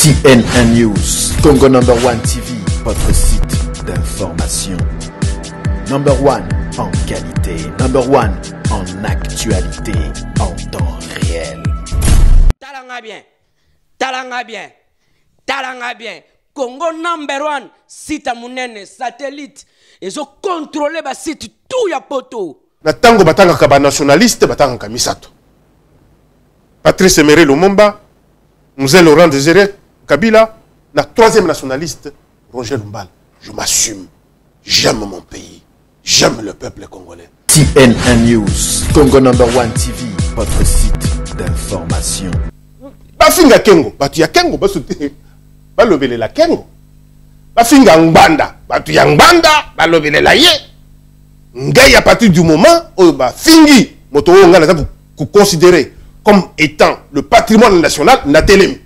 CNN News, Congo number 1 TV, votre site d'information. Number 1 en qualité, number 1 en actualité, en temps réel. Talanga bien, talanga bien, talanga bien. Congo number 1, site à monene, satellite. Ils ont contrôlé le site tout ya poto. Na tango batanga kaba nationaliste, batanga kamisato. Patrice Emery Lumumba, Mzee Laurent Désiré Kabila, la troisième nationaliste, Roger Lumbala. Je m'assume. J'aime mon pays. J'aime le peuple congolais. CNN News, Congo number 1 TV, votre site d'information. Bafinga Kengo, batu ya Kengo, basute, balobele la Kengo. Bafinga Ngbanda, batu ya Ngbanda, balobele la ye. Ngai à partir du moment où bafingi, moto nga na vous considérer comme étant le patrimoine national Natelem.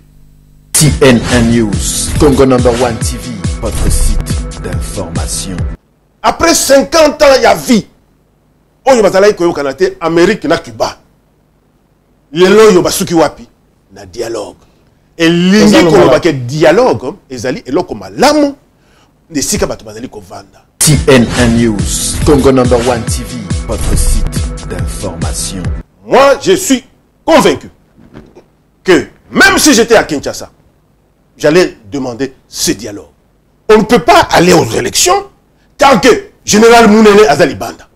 CNN News, Congo number 1 TV, votre site d'information. Après 50 ans, il y a vie. On y va au Canada, Amérique, na Cuba. Lelo yo basuki wapi na dialogue. Et l'ingi ko ba ke dialogue, ezali eloko malamu de sika bato bazali ko vanda. CNN News, Congo number 1 TV, votre site d'information. Moi, je suis convaincu que même si j'étais à Kinshasa, j'allais demander ce dialogue. On ne peut pas aller aux élections tant que Général Mounene Azali Banda.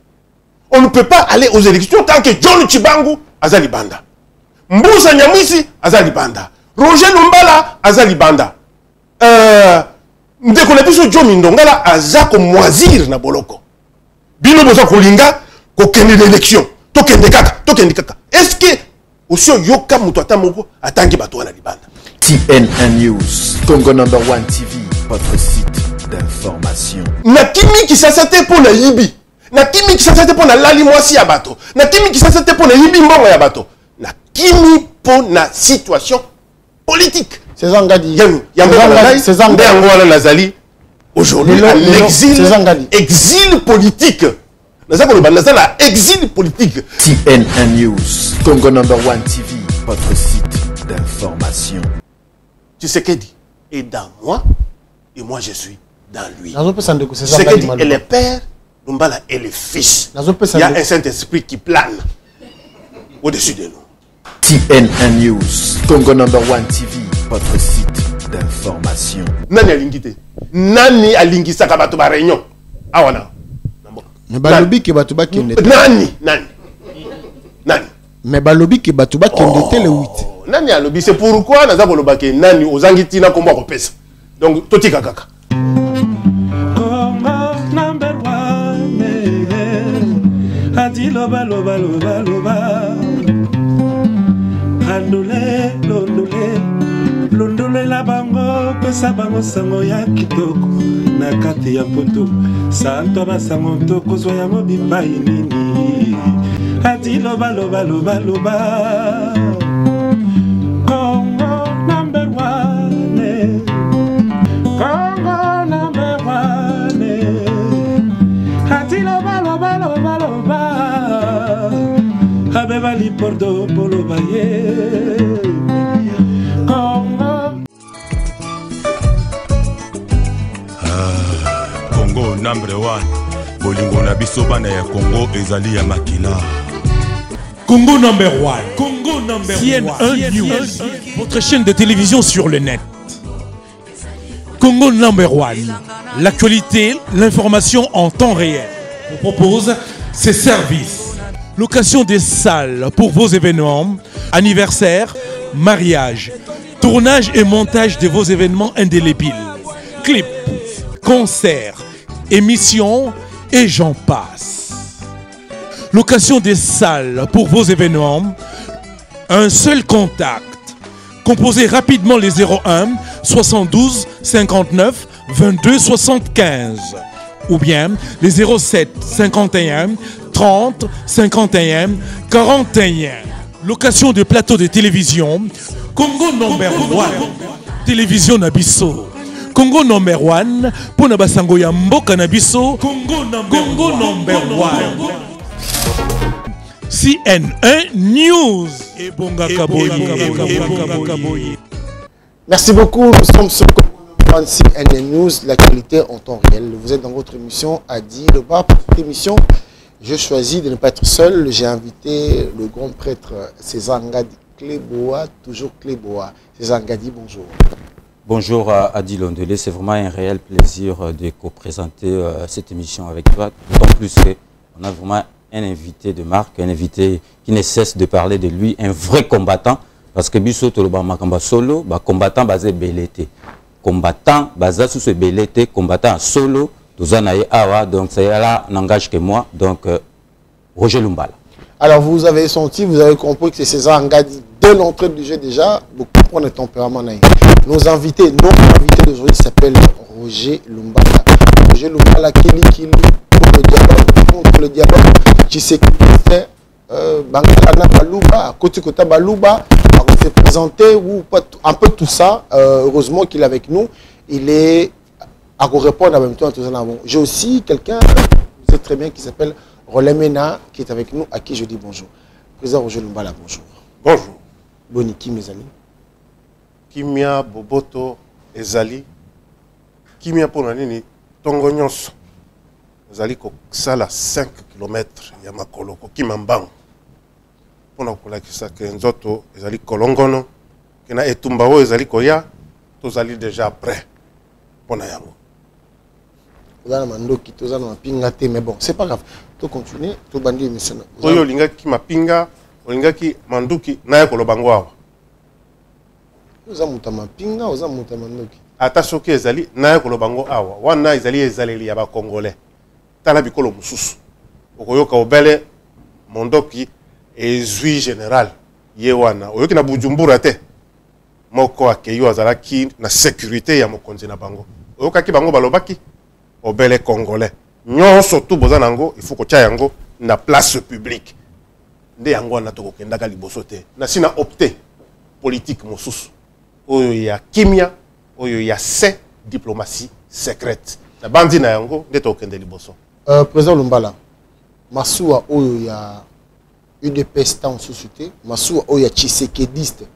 On ne peut pas aller aux élections tant que John Chibangu Azali Banda. Mboussa Nyamwisi Azali Banda. Roger Lumbala Azali Banda. Ndekole biso John Mindongala Azako moisir na boloko. Bino boza kolinga ko kende d'élection. Tokende kaka. Est-ce que aussi yoka muto atamoko atangi bato na libanda? CNN News, Congo number 1 TV, votre site d'information. Na kimi ki sasate pour na yibi. Na kimi ki sasate pour na lali mwasi ya bato. Na kimi ki sasate pour na yibi mbongo ya bato. Na kimi pour na situation politique. C'est Zangadi. C'est Zangadi. Nazali. Aujourd'hui, l'exil, exil politique. Exil politique. CNN News, Congo number 1 TV, votre site d'information. Tshisekedi est dans moi et moi je suis dans lui. Tshisekedi est le père, Lumbala est le fils. Il y a un Saint-Esprit qui plane au-dessus de nous. CNN News, Congo number 1 TV, votre site d'information. Nani alingite? Nani alingisa kabato ba réunion? Awana. Mais balobi ke batuba kende. Nani? Mais balobi ke batuba kende te le 8. Nani alobi? C'est pourquoi naza koloba ke nani ozangiti na kombo ko pesa. Donc totika kaka. Congo number 1. Adi loba. Londole la bango pesa bango sango ya kitoko na kati ya poto santo basango toko zo ya mobimba inini ati loba Congo number 1 Congo number 1 ati loba abeba li pordo polo baye Congo number 1. Bolingo na biso bana ya Congo ezali ya makila. Congo number 1. Congo number 1. CNN News, votre chaîne de télévision sur le net. Congo number 1. L'actualité, l'information en temps réel. On propose ces services. Location des salles pour vos événements, anniversaires, mariages, tournage et montage de vos événements indélébiles, clips, concerts, émissions et j'en passe. Location des salles pour vos événements, un seul contact. Composez rapidement les 01 72 59 22 75 ou bien les 07 51 30 51 41. Location de plateaux de télévision, Congo number 1. Télévision Nabiso. Congo number 1 pour Nabasango ya mboka Nabiso. Congo number 1. CNN News. Merci beaucoup. Nous sommes sur NN News, l'actualité en temps réel. Vous êtes dans votre émission Adi Loba. Pour cette émission, je choisis de ne pas être seul. J'ai invité le grand prêtre César Ngadi Cléboa, toujours Cléboa. César Ngadi, bonjour. Bonjour à Adi Londelé, c'est vraiment un réel plaisir de co-présenter cette émission avec toi, d'autant plus qu'on a vraiment un invité de marque, un invité qui ne cesse de parler de lui, un vrai combattant, parce que Bisso Toloba Makamba solo, combattant basé belleté, combattant basé sur ce belleté, combattant solo, Tozanaye Awa, donc ça là n'engage que moi, donc Roger Lumbala. Alors vous avez senti, vous avez compris que c'est César Ngadi dès l'entrée du jeu déjà, vous comprenez le tempérament. Nos invités d'aujourd'hui s'appellent Roger Lumbala. Roger Lumbala, Kili contre le dialogue, qui s'est fait Bangalana Balouba, Kotikota Balouba, on s'est présenté, ou un peu tout ça. Heureusement qu'il est avec nous. Il est à répondre en même temps à tout ça. J'ai aussi quelqu'un, vous savez très bien, qui s'appelle Rolé Mena, qui est avec nous, à qui je dis bonjour. Président Roger Lumbala, bonjour. Bonjour. Boniki, mes amis. Kimia Boboto Ezali. Kimia Ponanini, Tongonyos. Ezali ko sala 5 km ya makolo ko Kimambang. Pona ko lakisa ke nzoto ezali kolongono. Kena etumba o ezali ko ya, tozali déjà prêt. Pona yango. Tozana mandoki, tozana mapinga te, mais bon, c'est pas grave. To continuer, to bandi émission. Oyo linga ki mapinga, olinga ki manduki na ko lobango awa. Oza muta mapinga, oza muta mandoki. Ata soki ezali na ko lobango awa. Wana ezali ezaleli ya ba Congolais. Tala bikolo mususu. Okoyoka obele mondoki ezui général yewana. Oyoki na Bujumbura te. Moko akeyo azalaki na sécurité ya mokonzi na bango. Oyoka ki bango balobaki obele Congolais. Nyonso tu boza nango, il faut ko tia yango na place publique. Nde yango na to kokendaka liboso te. Na sina opté politique mosusu. Oyo ya kimia, oyo ya diplomatie secrète. Na bandi na yango nde to kokende liboso. Président Lumbala, Massoua oyo ya UDPS en société, Massoua oyo ya Tshisekediste,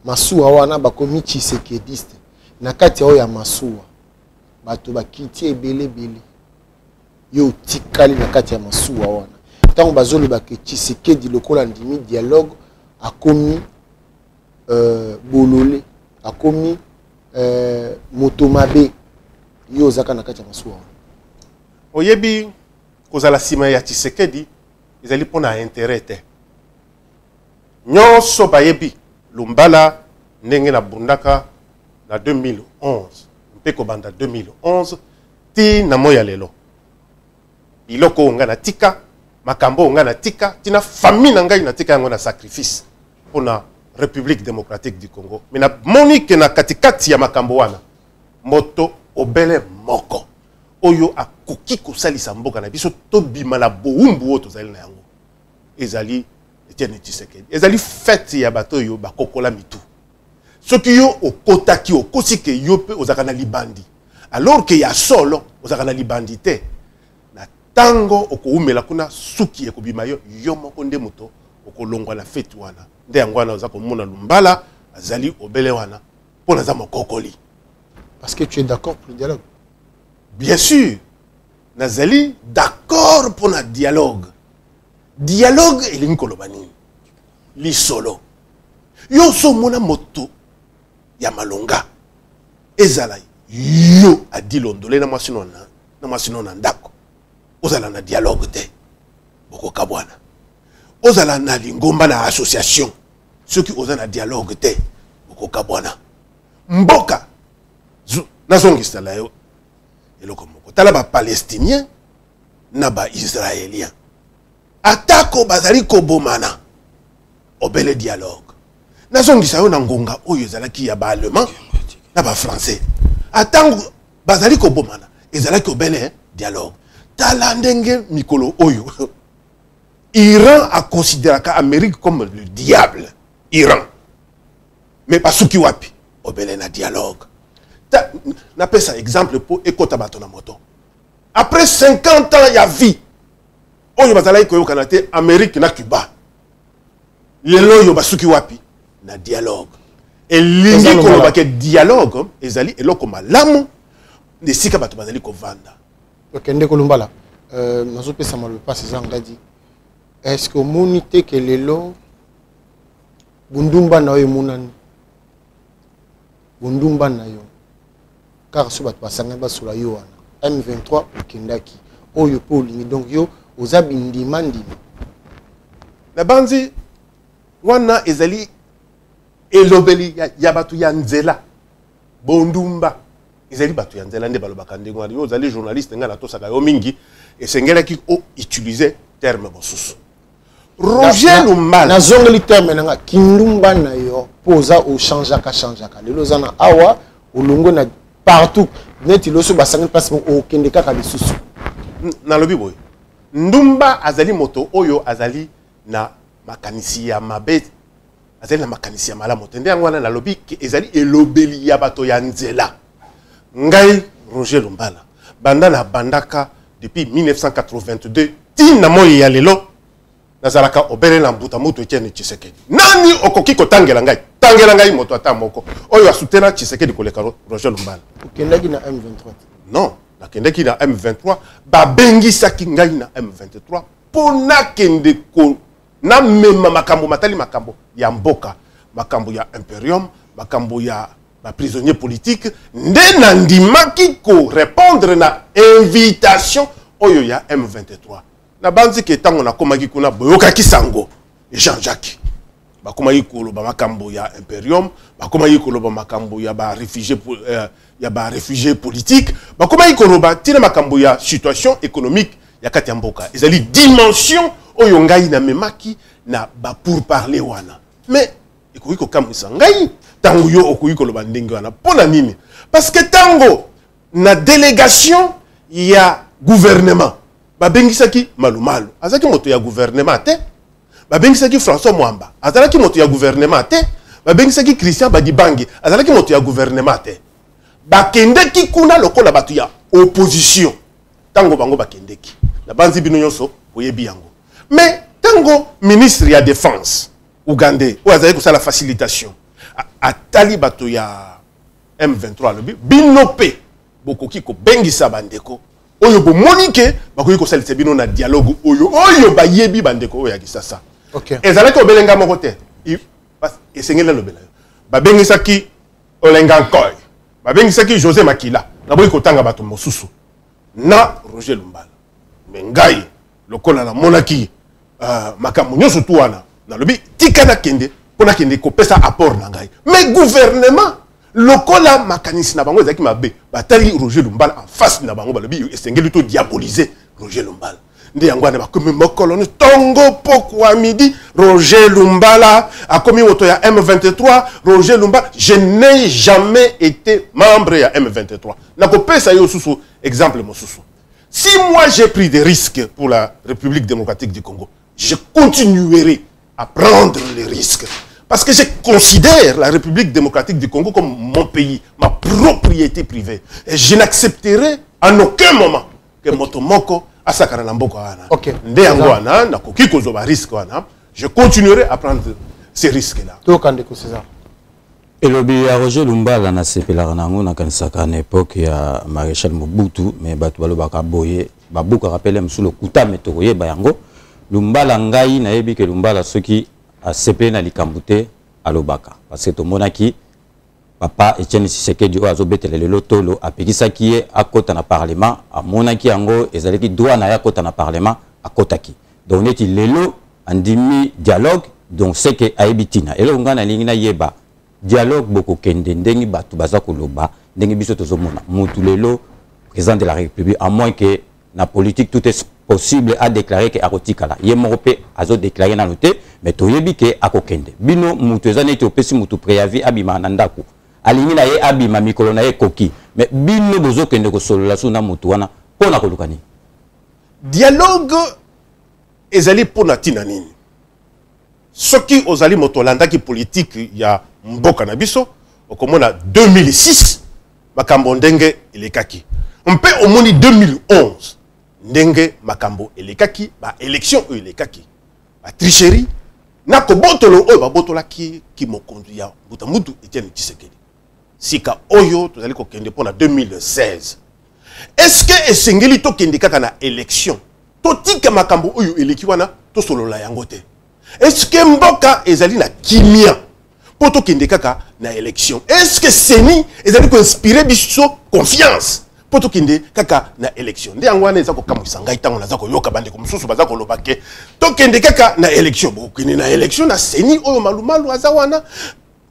Massoua wana bakomi Tshisekediste. Na kati oyo ya Massoua, bato bakiti ebele bele. Yo tikali na kati ya Massoua wana. Tango bazolo ba ke Tshisekedi lokola ndimi dialogue akomi bolole, akomi motomabe yo zaka na kati ya Massoua. Oyebi kozala sima ya Tshisekedi ezali pona intérêt te. Nyonso bayebi Lumbala ndenge na bundaka na 2011 mpe kobanda 2011 ti na moya lelo. Biloko nga na tika, makambo nga na tika, tina famille na ngai na tika yango na sacrifice pona République démocratique du Congo. Mais na monique na katikati ya makambo wana moto obele moko. Oyo akoki kosalisa mboka na biso to bima na boumbu oto zali na yango. Ezali Etienne Tshisekedi. Ezali fête ya bato yo bakokola mitu. Soki yo okotaki okosike yo pe ozaka na libandi. Alors que ya solo ozaka na libandi te. Na tango okoumela kuna suki ekobima yo yo moko nde moto okolongwa na fête wana. Nde yango wana ozaka komona Lumbala azali obele wana pona za mokokoli. Parce que tu es d'accord pour le dialogue. Bien sûr, Nazali d'accord pour le dialogue. Dialogue et l'inkolobani. Li solo. Yo so mona moto ya malonga. Ezala yo a dit londolé na masino na ndako. Ozala na dialogue te. Boko kabwana. Ozala na lingomba na association. Ceux qui osent na dialogue te. Boko kabwana. Mboka. Nazongista la yo. Tala ba palestinien na ba israélien atako bazali ko bomana obele dialogue nazongisa yo na ngonga oyo ezalaki ya ba allemand na ba français atango bazali ko bomana ezalaki obele dialogue tala ndenge mikolo oyo Iran a considéré Amérique comme le diable. Iran mais pasuki wapi obele na dialogue. N'appelle ça exemple pour écouter na moto. Après 50 ans, il y a vie. On y va aller au Canada, Amérique na Cuba. Les lois yobasuki wapi na dialogue. et lingi koloba ke dialogue ezali eloko malamu nesika bato bazali kovanda. Ok, ndeko Lumbala, nazopesa maloba pasi ngadi. Est-ce que monite que lelo bundumba na yo munani? Bundumba na yo. Car ce bato basanga basula yo wana. M23 okendaki. Oyo po lingi donc yo ozabi ndimandi. Na banzi wana ezali elobeli ya batu ya nzela. Bondumba ezali batu ya nzela nde balobaka ndenge wana. Yo ozali journaliste nga na tosaka yo mingi esengelaki o utiliser terme bosusu. Roger Lumbala na zongeli terme nanga kindumba na yo poza o changeaka lelo zana awa olongo na partout neti loso basangi passe o kende kaka lisusu na lobi boy ndumba azali moto oyo azali na makanisi ya mabe azali na makanisi ya malamu tende yango wana na lobi ke ezali elobeli ya bato ya nzela ngai Roger Lumbala banda na bandaka depuis 1982 tina moyi ya lelo nazalaka obele na mbuta mutu Etienne Tshisekedi nani okoki kotangela ngai moto ata moko oyo asutena Tshisekedi koleka Roger Lumbala okendaki na M23 non nakendaki na M23 babengisaki ngai na M23 pona kende ko na mema makambo matali makambo ya mboka makambo ya imperium makambo ya ba prisonnier politique nde na ndimaki ko répondre na invitation oyo ya M23 na banzi ke tango na komaki kuna boyokaki sango Jean-Jacques bakomaki koloba makambo ya imperium bakomaki koloba makambo ya ba réfugié politique bakomaki koloba tina makambo ya situation économique ya kati ya mboka ezali dimension oyo ngai na memaki na ba pour parler wana mais ekoki kokamwisa ngai tango yo okoki koloba ndenge wana pona nini parce que tango na délégation ya gouvernement babengisaki Malumalu azaki moto ya gouvernement te babengisaki François Mwamba azalaki moto ya gouvernement te babengisaki Christian Badibangi azalaki moto ya gouvernement te bakendeki kuna lokola batu ya opposition tango bango bakendeki na banzi bino nyonso oyebi yango mais tango ministre ya défense Ougandais ou azali kosala facilitation atali batu ya M23 lobi binope bokoki ko bengisa bandeko oyo bomonike bakoki kosalisa bino na dialogue oyo bayebi bandeko oyo ya Kisasa. OK. Ezalaki obelenga moko te. Esengela lobela. Babengisaki Olenga Nkoy. Babengisaki José Makila. Na boyi kotanga bato mosusu. Na Roger Lumbala. Mengai lokola na monaki makambo nyonso tu wana. Na lobi tika na kende pona kende kopesa apport na ngai. Mais gouvernement lokola makanisi na bango ezaki mabe batali Roger Lumbala en face na bango balobi esengeli to diaboliser Roger Lumbala nde yango ane bakomi mokolo tongo pokwa midi Roger Lumbala akomi moto ya M23 Roger Lumbala je n'ai jamais été membre ya M23 nakopesa yo susu exemple mosusu si moi j'ai pris des risques pour la République démocratique du Congo je continuerai à prendre les risques. Parce que je considère la République démocratique du Congo comme mon pays, ma propriété privée. Et je n'accepterai en aucun moment que Motomoko asakara na mboko wana. OK. Nde wana na koki kozoba risque wana, je continuerai à prendre ces risques-là. Tokandeko César. Elobi ya Roger Lumbala na sepelaka nango na kanisaka na époque ya Maréchal Mobutu mais bato balobaka boye babuka rappelé msulo kuta metoye bayango Lumbala ngai na yebi ke Lumbala soki a sepelé na likambute alobaka parce que to monaki papa Etienne Tshisekedi o azobetele lelo tolo apekisaki ye akota na parlement a monaki yango ezalaki droit na ya akota na parlement akotaki donc neti lelo andimi dialogue donc c'est que aibitina elo ngana lingi na yeba dialogue boko kende ndengi batu baza koloba ndengi biso tozomona mutu lelo président de la République à moins que na politique tout est possible à déclarer que akotikala ye morope azo déclarer na noté mais toyebi ke akokende bino mutu ezana ete opesi mutu préavis abima na ndako alingi na ye abima mikolo na ye koki mais bino bozo kende ko solola suna mutu wana pona kolukani dialogue ezali pona tina nini soki ozali moto landaki politique ya mboka na biso okomona 2006 makambo ndenge elekaki mpe omoni 2011 ndenge makambo elekaki ba élection elekaki ba tricherie Nako botolo oyo babotola ki mokonzi ya Mutu Etienne Tshisekedi. Sika oyo tozali kokende pour 2016. Est-ce que esengeli to kende kaka na élection? Totika makambo oyo eleki wana to solola yango te. Est-ce que mboka ezali na kimia pour to kende kaka na élection? Est-ce que seni ezali ko inspirer biso confiance pour to kende kaka na élection? Nde yango wana ezako kamwisa ngai tango nazako yoka bande ko mususu bazako lobake to kende kaka na élection. Bo kende na élection na seni oyo malumalu azawana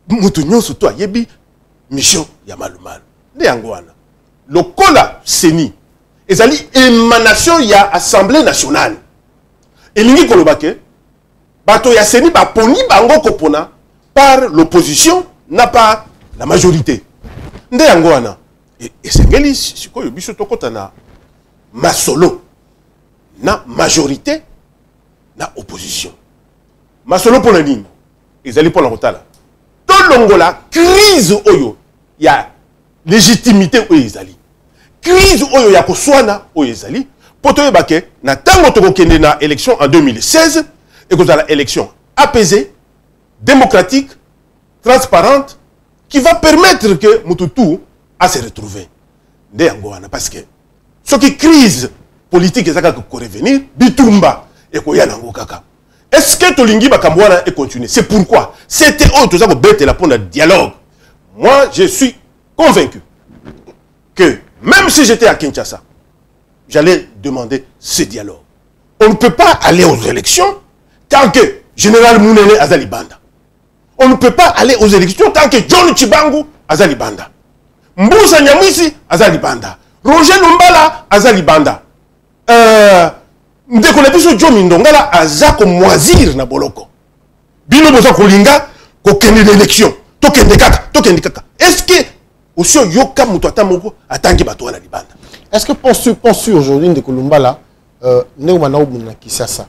mutu nyonso to ayebi mission ya malumalu. Nde yango wana lokola seni ezali émanation ya Assemblée nationale. Elingi kolobake bato ya seni ba poni bango kopona par l'opposition n'a pas la majorité. Nde yango wana esengeli sikoyo biso tokota na masolo na majorité na opposition. Masolo pona nini ezali pona kotala to longola crise oyo ya légitimité oyo ezali. Crise oyo ya koswana oyo ezali poto yebake na tango tokokende na élection en 2016 et que la élection apaisée, démocratique, transparente qui va permettre que Mututu à se retrouver. Parce que ce qui crise politique est ça qui revenir bitumba et koyanango kaka. Est-ce que Tolingi Bakamwana est continué? C'est pourquoi c'était autre chose que la pour le dialogue. Moi, je suis convaincu que même si j'étais à Kinshasa, j'allais demander ce dialogue. On ne peut pas aller aux élections tant que Général Mounene Azali Banda. On ne peut pas aller aux élections tant que John Chibangu Azali Banda. Mboussa Nyamwisi Azali Banda. Roger Lumbala Azali Banda. Ndekolebiso John Mindongala Azako Moisir na Boloko. Bino boza kolinga kokende l'élection. Tokende kaka. Est-ce que aussi yoka mutuata moko atangi bato na libanda? Est-ce que penses-tu aujourd'hui de Kolumbala neumana obuna kisasa?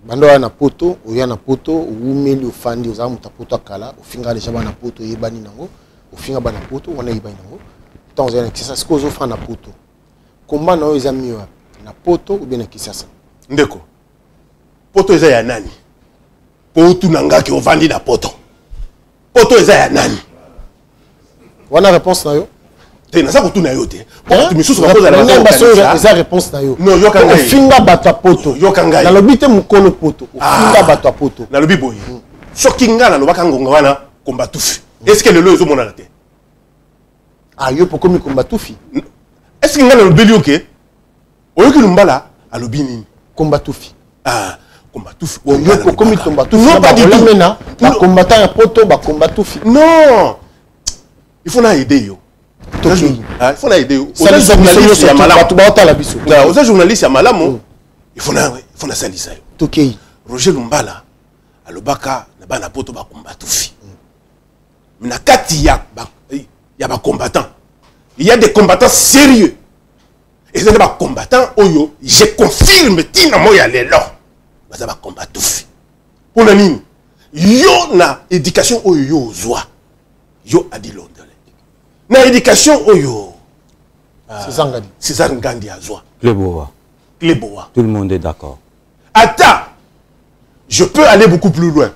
Bando ya na poto, oya na poto, umeli ofandi oza muta poto akala, ofinga déjà bana poto yebani nango, ofinga bana poto wana yebani nango. Tant oza na kisasa, ce que ozo fa na poto. Komba na oza miyo na poto ou bien na kisasa? Ndeko. Poto eza ya nani? Poto nanga ki ovandi na poto. Poto eza ya nani? Wana réponse na yo? Te na sa ko tuna yo te. Tu me sous la réponse na yo. Non, yo kanga. Ofinga bato poto. Yo kanga. Na lobite mukolo poto. Ofinga bato poto. Na lobi boyi. Soki ngala no bakangonga wana kombatufi. Est-ce que le lo ezo mona la te? Ah yo poko mi kombatufi. Est-ce que ngala lobeli oke? Oyoki lumbala alobi nini? Kombatufi. Ah, kombatufi. Yo poko mi kombatufi. Non pas du tout. Mena, ba combattant ya poto ba kombatufi. Non. Il faut na aider yo. Il faut aider. Aux journalistes ya malamu. Aux journalistes ya malamu. Il faut na salisa yo. Tokei. Roger Lumbala alobaka na bana poto ba kombatufi. Na kati ya ba combattants. Il y a des combattants sérieux. Et c'est des combattants oyo, je confirme tina moya lelo. Baza ba kombatufi. Pour la nini? Yo na éducation oyo yo zwa. Yo adilondele. Na éducation oyo. César Ngandi azwa. Kleboa. Tout le monde est d'accord. Attends. Je peux aller beaucoup plus loin.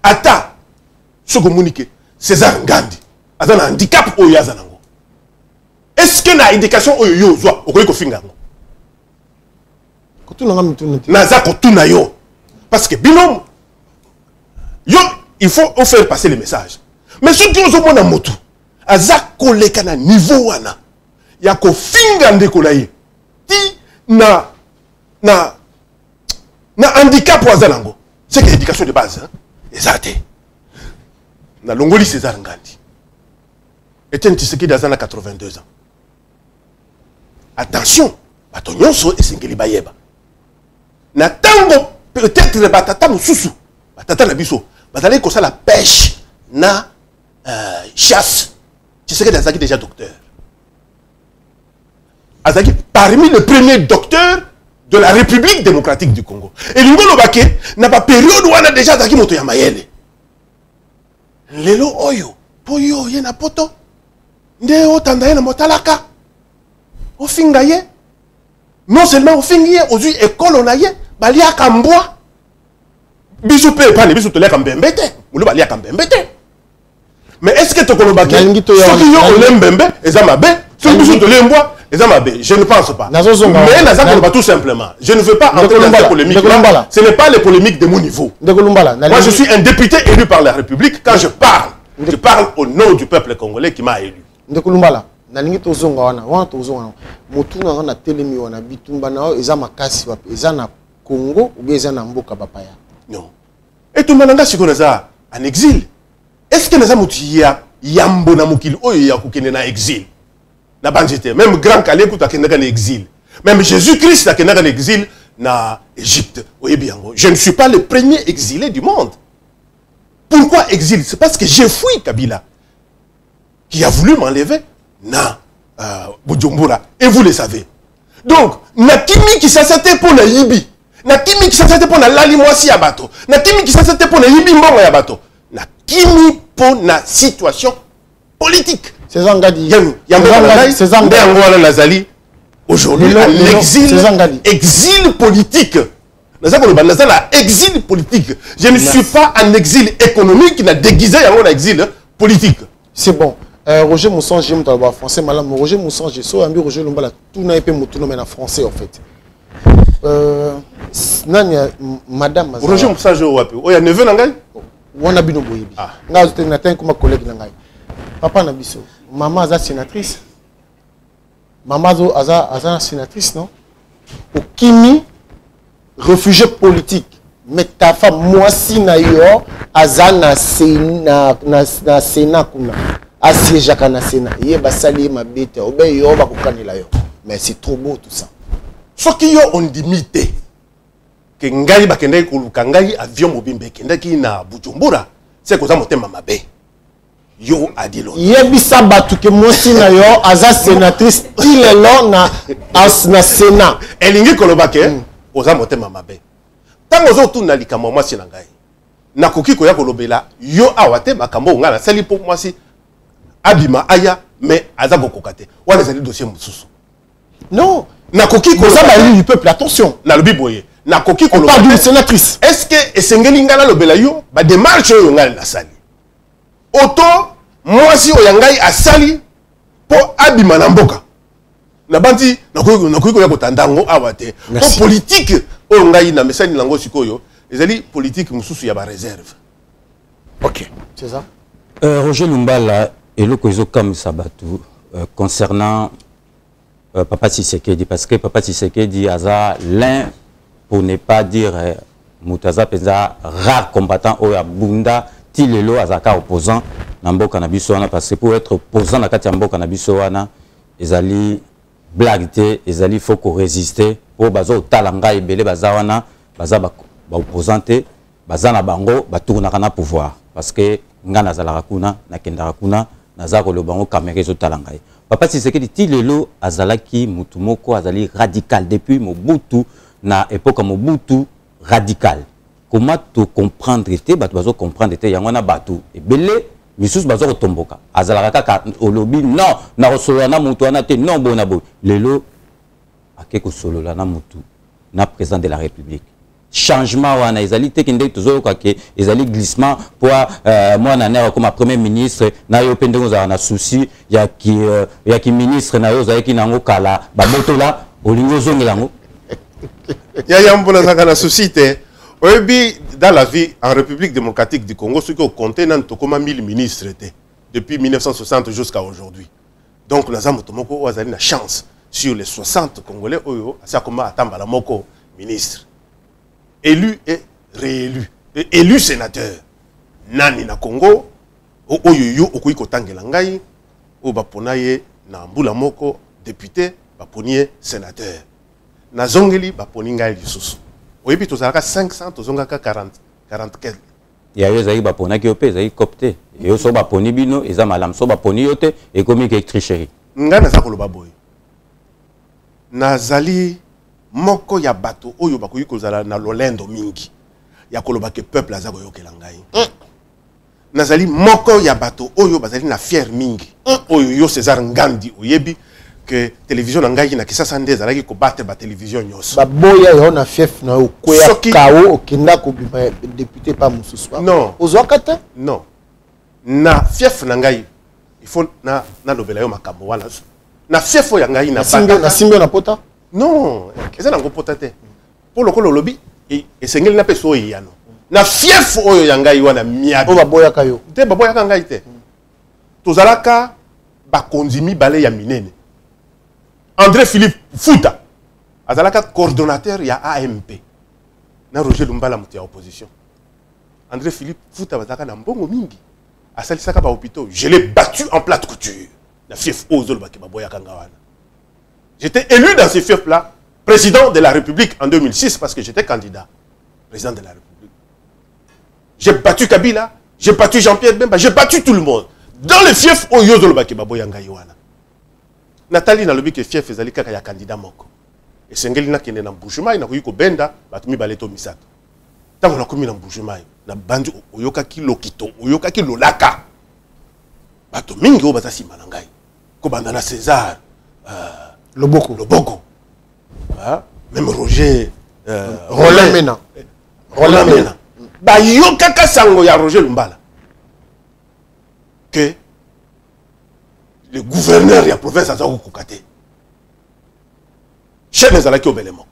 Attends. Ce communiqué. César Ngandi. Azana handicap oyo azanango. Est-ce que na éducation oyo yo zwa okoyi ko finga ngo? Kotuna ngam tunete. Naza kotuna yo. Parce que binom yo il faut faire passer le message. Mais ce qui ozo mona motu aza koleka na niveau wana ya ko finga ndeko na ye. Ti na handicap wazanango. C'est que l'éducation de base hein. Ezate. Na longoli César Ngandi. Etienne Tshisekedi azana 82 ans. Attention, bato nyonso esengeli bayeba. Na tango peut-être batata mususu, batata na biso, bazali ko la pêche na chasse. Tshisekedi azaki déjà docteur. Azaki parmi les premiers docteurs de la République démocratique du Congo. Et l'ingolo bake na ba période wana déjà azaki moto ya mayele. Lelo oyo, poyo ye na poto. Nde otanda ye na motalaka. Ofinga ye. Non seulement ofinga ye, ozui école na ye, balia kambwa. biso pe pas biso to leka mbembete mulu ba leka mbembete mais est-ce que to kolobaki soki yo olembembe ezamabe soki biso to lembwa ezamabe je ne pense pas mais naza koloba tout simplement je ne veux pas entrer dans cette polémique là ce n'est pas les polémiques de mon niveau moi je suis un député élu par la République quand je parle au nom du peuple congolais qui m'a élu ndekolumbala nalingi tozonga wana tozonga motuna wana telemi wana bitumba na eza makasi wapi eza na Congo ou bien eza na mboka bapaya non et tout mananga siko ça en exil est-ce que naza mutia yambo na mukili oyo ya kokende na exil na banjete même grand Calais kuta kendaka na exil même Jésus-Christ a kendaka na exil na Égypte oyebiango je ne suis pas le premier exilé du monde. Pourquoi exil? C'est parce que j'ai fui Kabila qui a voulu m'enlever na Bujumbura et vous le savez. Donc na kimi qui s'assate pour la yibi na kimi qui s'assate pour la lalimoisi ya bato na kimi qui s'assate pour la yibi mbongo ya bato na kimi pour la situation politique. C'est Zangadi. C'est Zangadi. Nazali aujourd'hui à l'exil, exil politique. Exil politique. Je ne suis pas en exil économique qui n'a déguisé en exil politique. C'est bon. Roger Moussange, je me français, madame. Roger Moussange, je suis Roger Lumbala. Tout n'a pas en français en fait. Madame. Roger Moussange, il y a 9 ans. On a bien boyebi. Nga zote natin comme collègue nangai. Papa na biso. Maman aza sénatrice. Maman aza sénatrice non? Au Kimi réfugié politique. Mais ta femme moi si na yo aza na Sénat kuna. Asiéja kana Sénat. Yeba sali ma bête. Obe yo ba kokanela yo. Mais c'est trop beau tout ça. Ce qui yo on dimité. Que ngai bakende kuluka ngai avion mobimbe kendaki na Bujumbura c'est koza motema mabe yo adilo yebisa batu ke mosi na yo aza sénatrice tilelo na Sénat elingi kolobake oza motema mabe tango zo tuna likamo mwasi na ngai nakoki koya kolobela yo awate makambo ngana sali po mwasi abima aya mais aza kokokate wana zali dossier mususu non nakoki kolobela du peuple attention na lobi boye na koki on parle d'une sénatrice. Est-ce que esengeli ngala lobela yo ba démarche yo ngal na sali auto moi si oyangai asali po abima na mboka na banti na koki ko ya kotandango awate po politique o ngai na mesani lango sikoyo ezali politique mususu ya ba réserve. OK, c'est ça. Roger Lumbala et le kozo comme sabatu concernant Papa Tshisekedi parce que Papa Tshisekedi aza l'un pour ne pas dire Moutaza Peza rare combattant au Bunda Tilelo Azaka opposant Nambo Kanabisoana parce que pour être opposant à Katiambo Kanabisoana ezali blagité ezali faut qu'on résiste pour bazo talanga ebele bazawana baza ba opposanté bazana bango batourna kana pouvoir parce que ngana zalaka kuna na kendaka kuna nazako le bango kamere zo talanga Papa Tshisekedi Tilelo azalaki mutumoko azali radical depuis Mobutu na époque Mobutu radical. Comment tu comprendre te bato comprendre te yangona bato et belé misus bazo tomboka azalaka ka olobi non na rosolana mutu ana te non bona bo lelo akeko solola na mutu na président de la République changement wana ezali te kinde tozo ka ke ezali glissement pour moi na nera comme premier ministre na yo pendengo za na souci ya ki ministre na yo za ki nango kala ba motola olingo zongelango Yayambona zakana société. Oyebi dans la vie en République démocratique du Congo, ce qui au compté nan tokoma 1000 ministres étaient depuis 1960 jusqu'à aujourd'hui. Donc nous avons tomoko wazali na chance sur les 60 Congolais oyo asa koma atambala moko ministre. Élu et réélu. Et élu sénateur. Nani na Congo oyo yo okuyi kotangela ngai o baponaye na mbula moko député baponier sénateur. Na zongeli baponi ngai lisusu oyebi tozalaka 500 tozongaka 40 quel ya yo zai bapona ki opé zai copté yo so baponi bino eza malam so baponi yote et comme que tricherie nga na zakolo baboy nazali moko ya bato oyo bakoyi kozala na lolendo mingi ya koloba ke peuple azako yokela ngai nazali moko ya bato oyo bazali na fier mingi oyo yo César Ngandi oyebi que télévision nangai na kisa sande zalaki ko battre ba télévision nyos. Ba boya yo na fief na okoya kawo okenda ko bima député pas mususu. Non. Ozwakata? Non. Na fief nangai il faut na lobela yo makambo wana. Na fief ya ngai na battre. Na simbe na pota? Non, eza nango pota te. Pour le kolo lobi et sengeli na peso yano. Na fief oyo ya ngai wana miabi. O ba boya kayo. Te ba boya ka ngai te. Tozalaka ba konzimi balé ya minene. André Philippe Fouta, azalaka coordonnateur ya AMP. Na Roger Lumbala muti ya opposition. André Philippe Fouta bazalaka na mbongo mingi. Asalisaka ba hôpitaux. Je l'ai battu en plate couture. La fief ozolo ba boya kangawana. J'étais élu dans ce fief-là, président de la République en 2006 parce que j'étais candidat. Président de la République. J'ai battu Kabila, j'ai battu Jean-Pierre Bemba, j'ai battu tout le monde. Dans le fief ozolo ba boya kangawana. Nathalie na lobi ke fief ezali kaka ya candidat moko. Et sengeli na kende na Mbushumai na kuyiko benda batumi baleto misato. Tango na komi na Mbushumai na bandi oyoka ki lokito, oyoka ki lolaka. Bato mingi o batasi manangai. Ko banda na César, Loboko. Ah, même Roger Roland Mena. Ba yoka ka sango ya Roger Lumbala. Que le gouverneur de la province a été chef de la Belemok,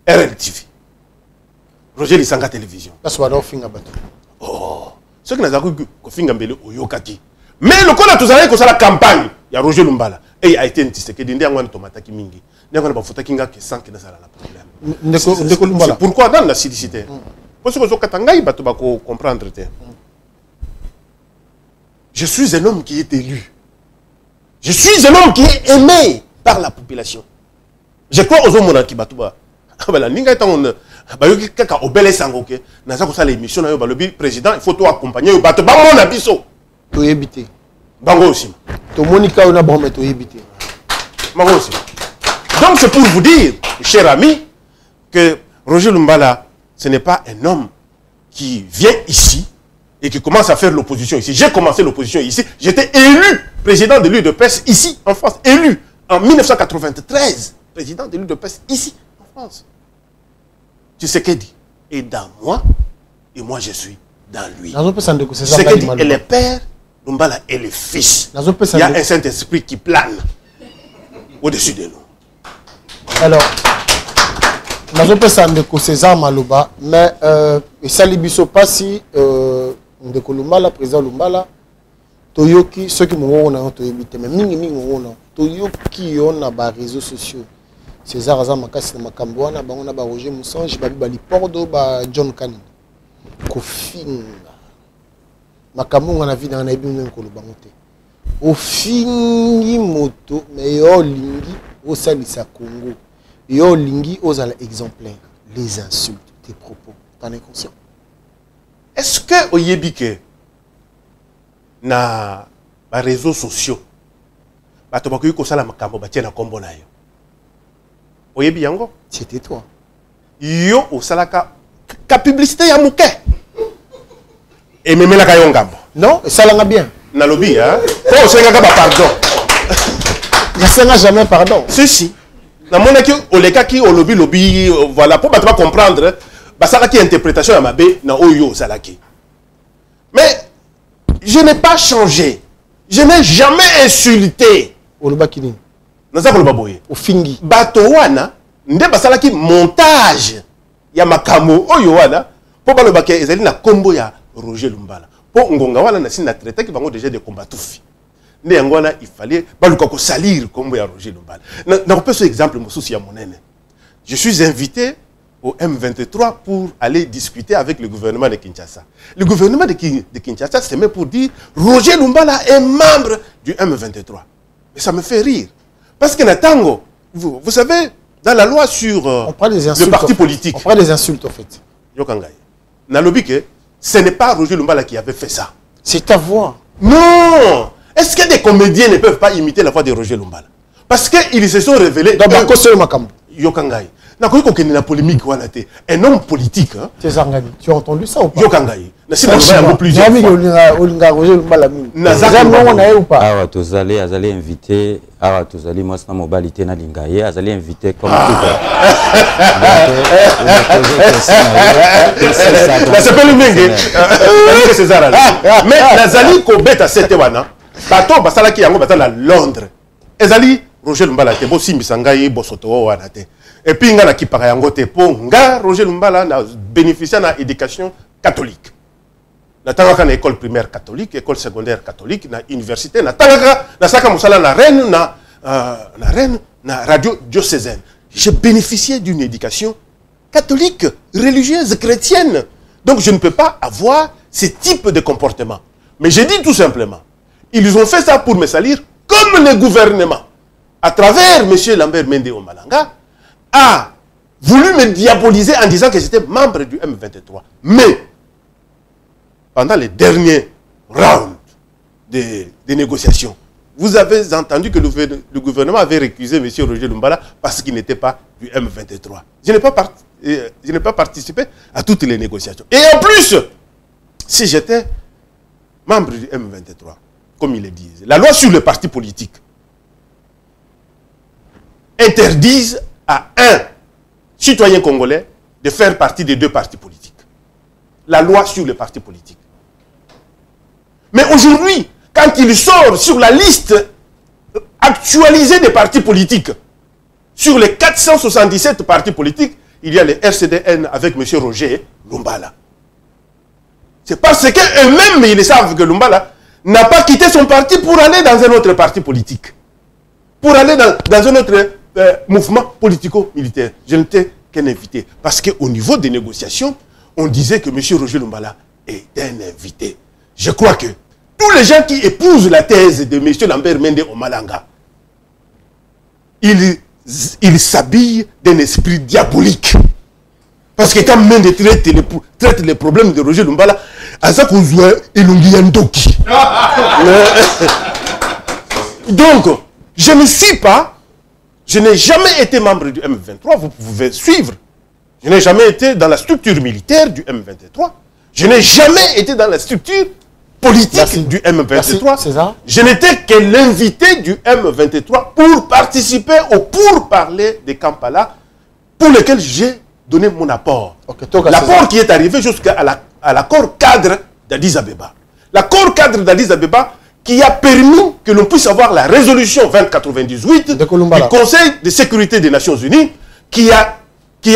RLTV, Roger Lissanga Télévision. Oh, ce qui n'a pas fait Oyokaki. Mais le coup, tout ça, c'est la campagne. Il y a Roger Lumbala. Et il a été intisséqué. Il y a un tomate qui mingi. Il y a un photo qui a sans que ça la problème. C'est pourquoi dans la sidicité. Parce que tu vas comprendre. Je suis un homme qui est élu. Je suis un homme qui est aimé par la population. Je crois aux hommes qui battent. Le président, il faut tout accompagner. Donc c'est pour vous dire, chers amis, que Roger Lumbala, ce n'est pas un homme qui vient ici et qui commence à faire l'opposition ici. J'ai commencé l'opposition ici. J'étais élu président de l'UDPS ici, en France. Élu en 1993. Président de l'UDPS ici, en France. Tu sais qu'il dit. Et dans moi, et moi je suis dans lui. C'est qu'il dit. Et le père, Lumbala est le fils. Il y a un Saint-Esprit qui plane au-dessus de nous. Alors, je César Maloba, mais ça ne biso pas si Ndeko Lumbala, président Lumbala, Toyoki, ceux qui m'ont dit, mais mingi Toyoki, on a des réseaux sociaux. César Azamakasi, Makambouana, on a Roger Moussange, Bali Pordo, John Canning. Kofinga. Makambo, on a vu dans les bins Kolobangote. Au fingi moto, mais yo lingi, au salisa Congo. Yo lingi, aux exemplaires. Les insultes, tes propos. T'en es conscient? Est-ce que au Yébike, na les réseaux sociaux, c'était toi. Yo au salaka ka publicité ya muke. Et même la kayo ngambo. Non, ça l'a bien. Na lobby hein. Oh, c'est nga pardon. Je ne jamais pardon. Si. Na mona ki o leka ki o lobby voilà pour pas comprendre. Basaka qui interprétation à ma bé na oyo salaki. Mais je n'ai pas changé. Je n'ai jamais insulté. Olobakini. Naza ko lobaboye. Au fingi. Bato wana nde basalaki montage ya makamo oyo wana po balobake ezali na kombo ya Roger Lumbala. Po ngonga wana na sina traité ki bango déjà de combat tout. Ne ngona il fallait baluka ko salir kombo ya Roger Lumbala. Na repose exemple mosusu ya monene. Je suis invité au M23 pour aller discuter avec le gouvernement de Kinshasa. Le gouvernement de Kinshasa se met pour dire Roger Lumbala est membre du M23. Et ça me fait rire. Parce que Natango, vous savez, dans la loi sur le parti politique. On prend des insultes en fait. Yokangaï. Nalobike, ce n'est pas Roger Lumbala qui avait fait ça. C'est ta voix. Non. Est-ce que des comédiens ne peuvent pas imiter la voix de Roger Lumbala? Parce qu'ils se sont révélés. Dans Bakoso Makambo. Yokangaï. la polémique, un homme politique. Hein. César Ngadi, tu as entendu ça ou pas? Yokangaï. Plusieurs fois. Ah, tu allais inviter. Ah, tu allais moi c'est mobilité na lingaye. Allais inviter comme tout. C'est pas le même. César. Mais Nazali Kobeta Setewana. Bato basala ki yango batala Londres. Ezali Roger Lumbala te bo simbisangayi bo soto wana te. Et puis nga na kipaka yango te po nga Roger Lumbala na bénéficier na éducation catholique. Na tangaka na école primaire catholique, école secondaire catholique, na université na tangaka na saka musala na Rennes na radio diocésaine. J'ai bénéficié d'une éducation catholique, religieuse, chrétienne. Donc je ne peux pas avoir ce type de comportement. Mais j'ai dit tout simplement, ils ont fait ça pour me salir, comme le gouvernement, à travers M. Lambert Mende Omalanga, a voulu me diaboliser en disant que j'étais membre du M23. Mais, pendant les derniers rounds des négociations, vous avez entendu que le gouvernement avait récusé M. Roger Lumbala parce qu'il n'était pas du M23. Je n'ai pas participé à toutes les négociations. Et en plus, si j'étais membre du M23, comme il le dit, la loi sur les partis politiques interdise à un citoyen congolais de faire partie des deux partis politiques. La loi sur les partis politiques. Mais aujourd'hui, quand il sort sur la liste actualisée des partis politiques, sur les 477 partis politiques, il y a les RCDN avec M. Roger Lumbala. C'est parce qu'eux-mêmes, ils savent que Lumbala n'a pas quitté son parti pour aller dans un autre parti politique. Pour aller dans un autre mouvement politico-militaire. Je n'étais qu'un invité. Parce qu'au niveau des négociations, on disait que M. Roger Lumbala est un invité. Je crois que tous les gens qui épousent la thèse de M. Lambert Mende Omalanga, ils s'habillent d'un esprit diabolique. Parce que quand Mende traite les problèmes de Roger Lumbala, donc, je n'ai jamais été membre du M23, vous pouvez suivre. Je n'ai jamais été dans la structure militaire du M23. Je n'ai jamais été dans la structure politique du M23. Je n'étais que l'invité du M23 pour participer au pourparlers de Kampala, pour lequel j'ai donné mon apport. L'apport qui est arrivé jusqu'à l'accord cadre d'Addis Abeba. L'accord cadre d'Addis Abeba qui a permis que l'on puisse avoir la résolution 2098 du Conseil de sécurité des Nations Unies qui a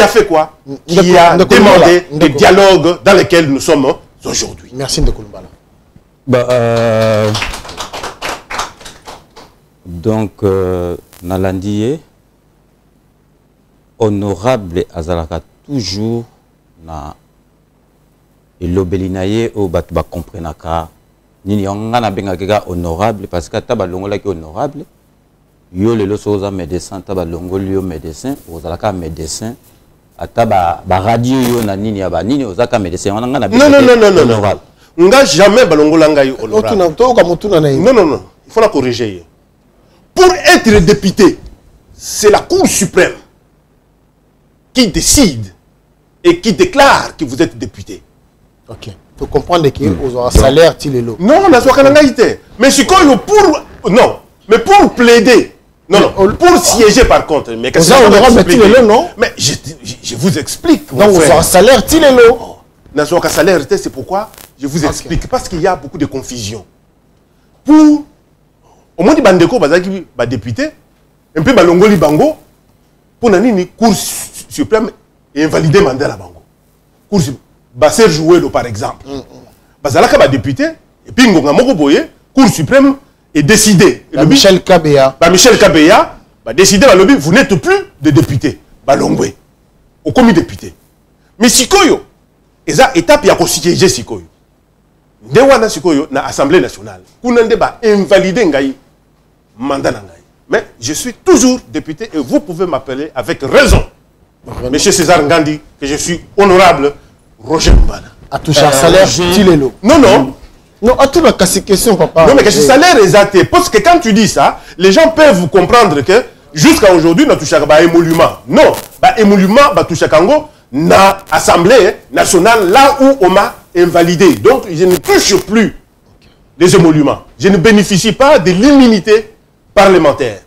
fait quoi? Qui a demandé des dialogues dans lesquels nous sommes aujourd'hui. Merci de Kolumbala. Donc, Nalandié, honorable Azalaka, toujours na elobelinaye au batba comprenaka nini ngana benga keka honorable parce que taba longola ki honorable yo lelo soza médecin taba longoli yo médecin ozalaka médecin ataba ba radio yo na nini ya ba nini ozaka médecin ngana non nga jamais balongola ngai honorable non il faut la corriger. Pour être député, c'est la Cour suprême qui décide et qui déclare que vous êtes député. Ok. Tu comprends que vous aurez un salaire, non, on a mais c'est quoi pour non, mais pour plaider, non, pour siéger par contre, mais on aura non. Mais je vous explique. Donc vous aurez un salaire, un salaire, c'est pourquoi je vous explique parce qu'il y a beaucoup de confusion. Pour au moins, bandeko bazaki ba député, un peu balongoli bango, pour nani Cour suprême et invalider Mandela bango. Cour Basser Jouelo par exemple. Bazalaka ba député, et puis ngonga moko boye, Cour suprême est décidé. Michel Kabeya. Michel Kabeya va décider dans le but, vous n'êtes plus de député. Balongwe. Au commis député. Mais sikoyo, eza étape ya ko siéger sikoyo. Ndewana sikoyo na Assemblée nationale. Kunande ba invalider ngai mandat na ngai. Mais je suis toujours député et vous pouvez m'appeler avec raison. Monsieur César Ngandi, que je suis honorable Roger Lumbala. A touché un salaire, Tilelo. Non. Non, à tout la question, papa. Non, mais que ce salaire est athée. Parce que quand tu dis ça, les gens peuvent comprendre que jusqu'à aujourd'hui, nous touchons à émolument. Non, émolument, nous touchons à l'Assemblée nationale, là où on m'a invalidé. Donc, je ne touche plus les émoluments. Je ne bénéficie pas de l'immunité parlementaire.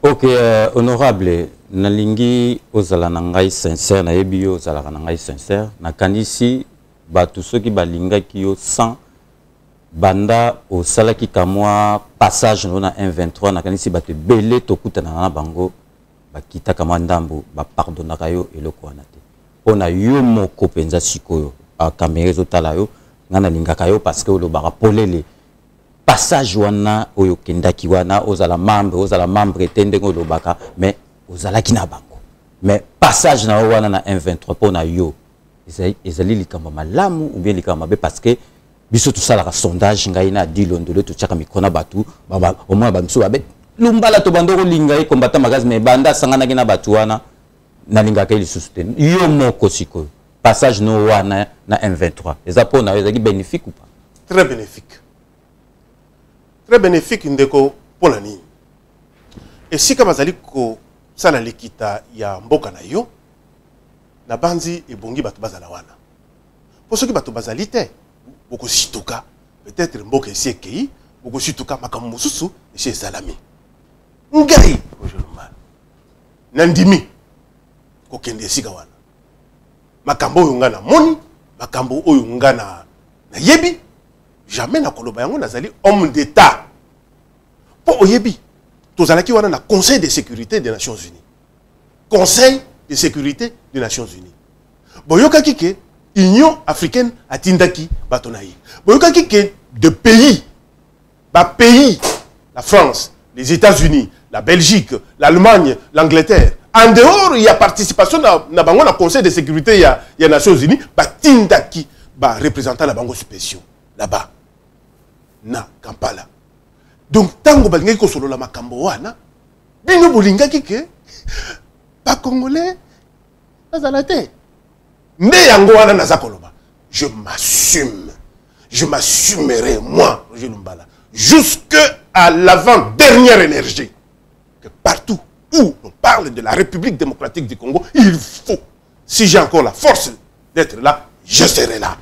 Ok, honorable, nalingi ozala nangai sincère, na yebi yo ozala nangai sincère, na kanisi batu soki balinga ki yo sans banda au salaki kamwa passage na 123 na kanisi batu belé tokuta na bango bakita kamwa ndambo ba pardonnaka yo eloko wana te. Pona yo moko penza sikoyo a caméra zotala yo ngana lingaka yo parce que lo bara polele passage wana oyo kendaki wana ozala membre tendenge lo baka mais ozala kina bango mais passage na wana na 123 pona yo ezali likamba malamu ou bien likamba be parce que biso tout ça la sondage ngai na dilondolo to chaka mikona batu baba au moins ba miso babe lumbala to bandoko lingai combattant magazi mais banda sangana kina batu wana na lingaka ili sustain yo moko siko passage no wana na 123 eza pona ezaki bénéfique ou pas? Très bénéfique. Très bénéfique ndeko pona nini. Et si kama zali ko sala lekita ya mboka na yo na banzi ebongi batu bazala wana. Pour ceux qui batu bazali te boko situka peut-être mboka esekei boko situka makambo mususu chez Salami. Ngai ojoluma. Nandimi ko kende sika wana. Makambo oyo ngana moni, makambo oyo ngana na yebi. Jamais na koloba yango nazali homme d'état. Pour oyebi, tozalaki wana na Conseil de sécurité des Nations Unies. Conseil de sécurité des Nations Unies. Boyokaki ke Union africaine atindaki batonayi. Boyokaki ke de pays, pays, la France, les États-Unis, la Belgique, l'Allemagne, l'Angleterre. En dehors, il y a participation na bango na Conseil de sécurité des Nations Unies, batindaki ba représentant la bango spéciaux là-bas. Na Kampala. Donc tango balinga ko solo la makambo wana bino bolinga kike ba congolais bazalate nde yango wana nazakoloba je m'assumerai moi Roger Lumbala jusque à l'avant dernière énergie que partout où on parle de la République démocratique du Congo il faut si j'ai encore la force d'être là je serai là.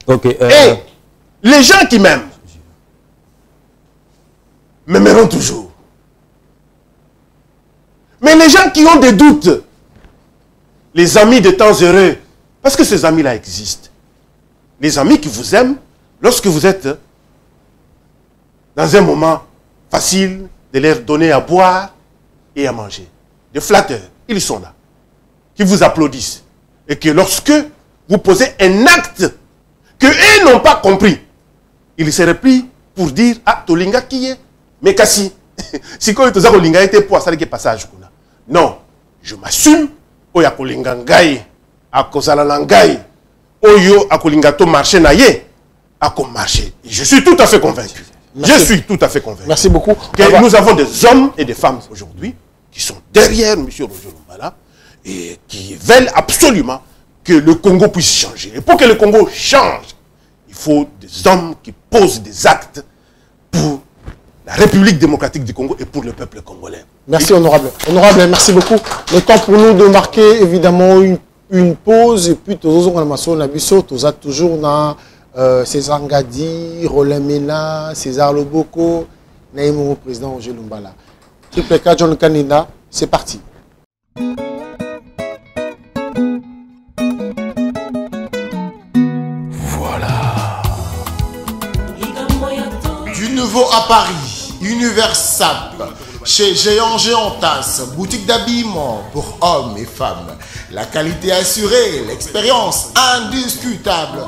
OK et les gens qui m'aiment m'aimeront toujours. Mais les gens qui ont des doutes, les amis de temps heureux, parce que ces amis-là existent, les amis qui vous aiment lorsque vous êtes dans un moment facile de leur donner à boire et à manger. Des flatteurs, ils sont là, qui vous applaudissent. Et que lorsque vous posez un acte que eux n'ont pas compris, ils seraient pris pour dire « Ah, Tolinga qui est ?» Mais kasi, si ko itoza kolinga ete po asali ke passage kuna. Non, je m'assume oya kolinga ngai, akozala na ngai, oyo akolinga to marcher na ye, ako marcher. Je suis tout à fait convaincu. Merci. Je suis tout à fait convaincu. Merci beaucoup. Que nous avons des hommes et des femmes aujourd'hui qui sont derrière M. Roger Lumbala et qui veulent absolument que le Congo puisse changer. Et pour que le Congo change, il faut des hommes qui posent des actes pour la République démocratique du Congo et pour le peuple congolais. Merci honorable. Honorable, merci beaucoup. Le temps pour nous de marquer évidemment une pause et puis tous les toujours dans César Ngadi, Roland Mena, César Loboko, Naïmo, président Roger Lumbala. Triple K, John Kanina, c'est parti. Voilà. Du nouveau à Paris. Universap, chez Géant Géantas, boutique d'habillement pour hommes et femmes. La qualité assurée, l'expérience indiscutable.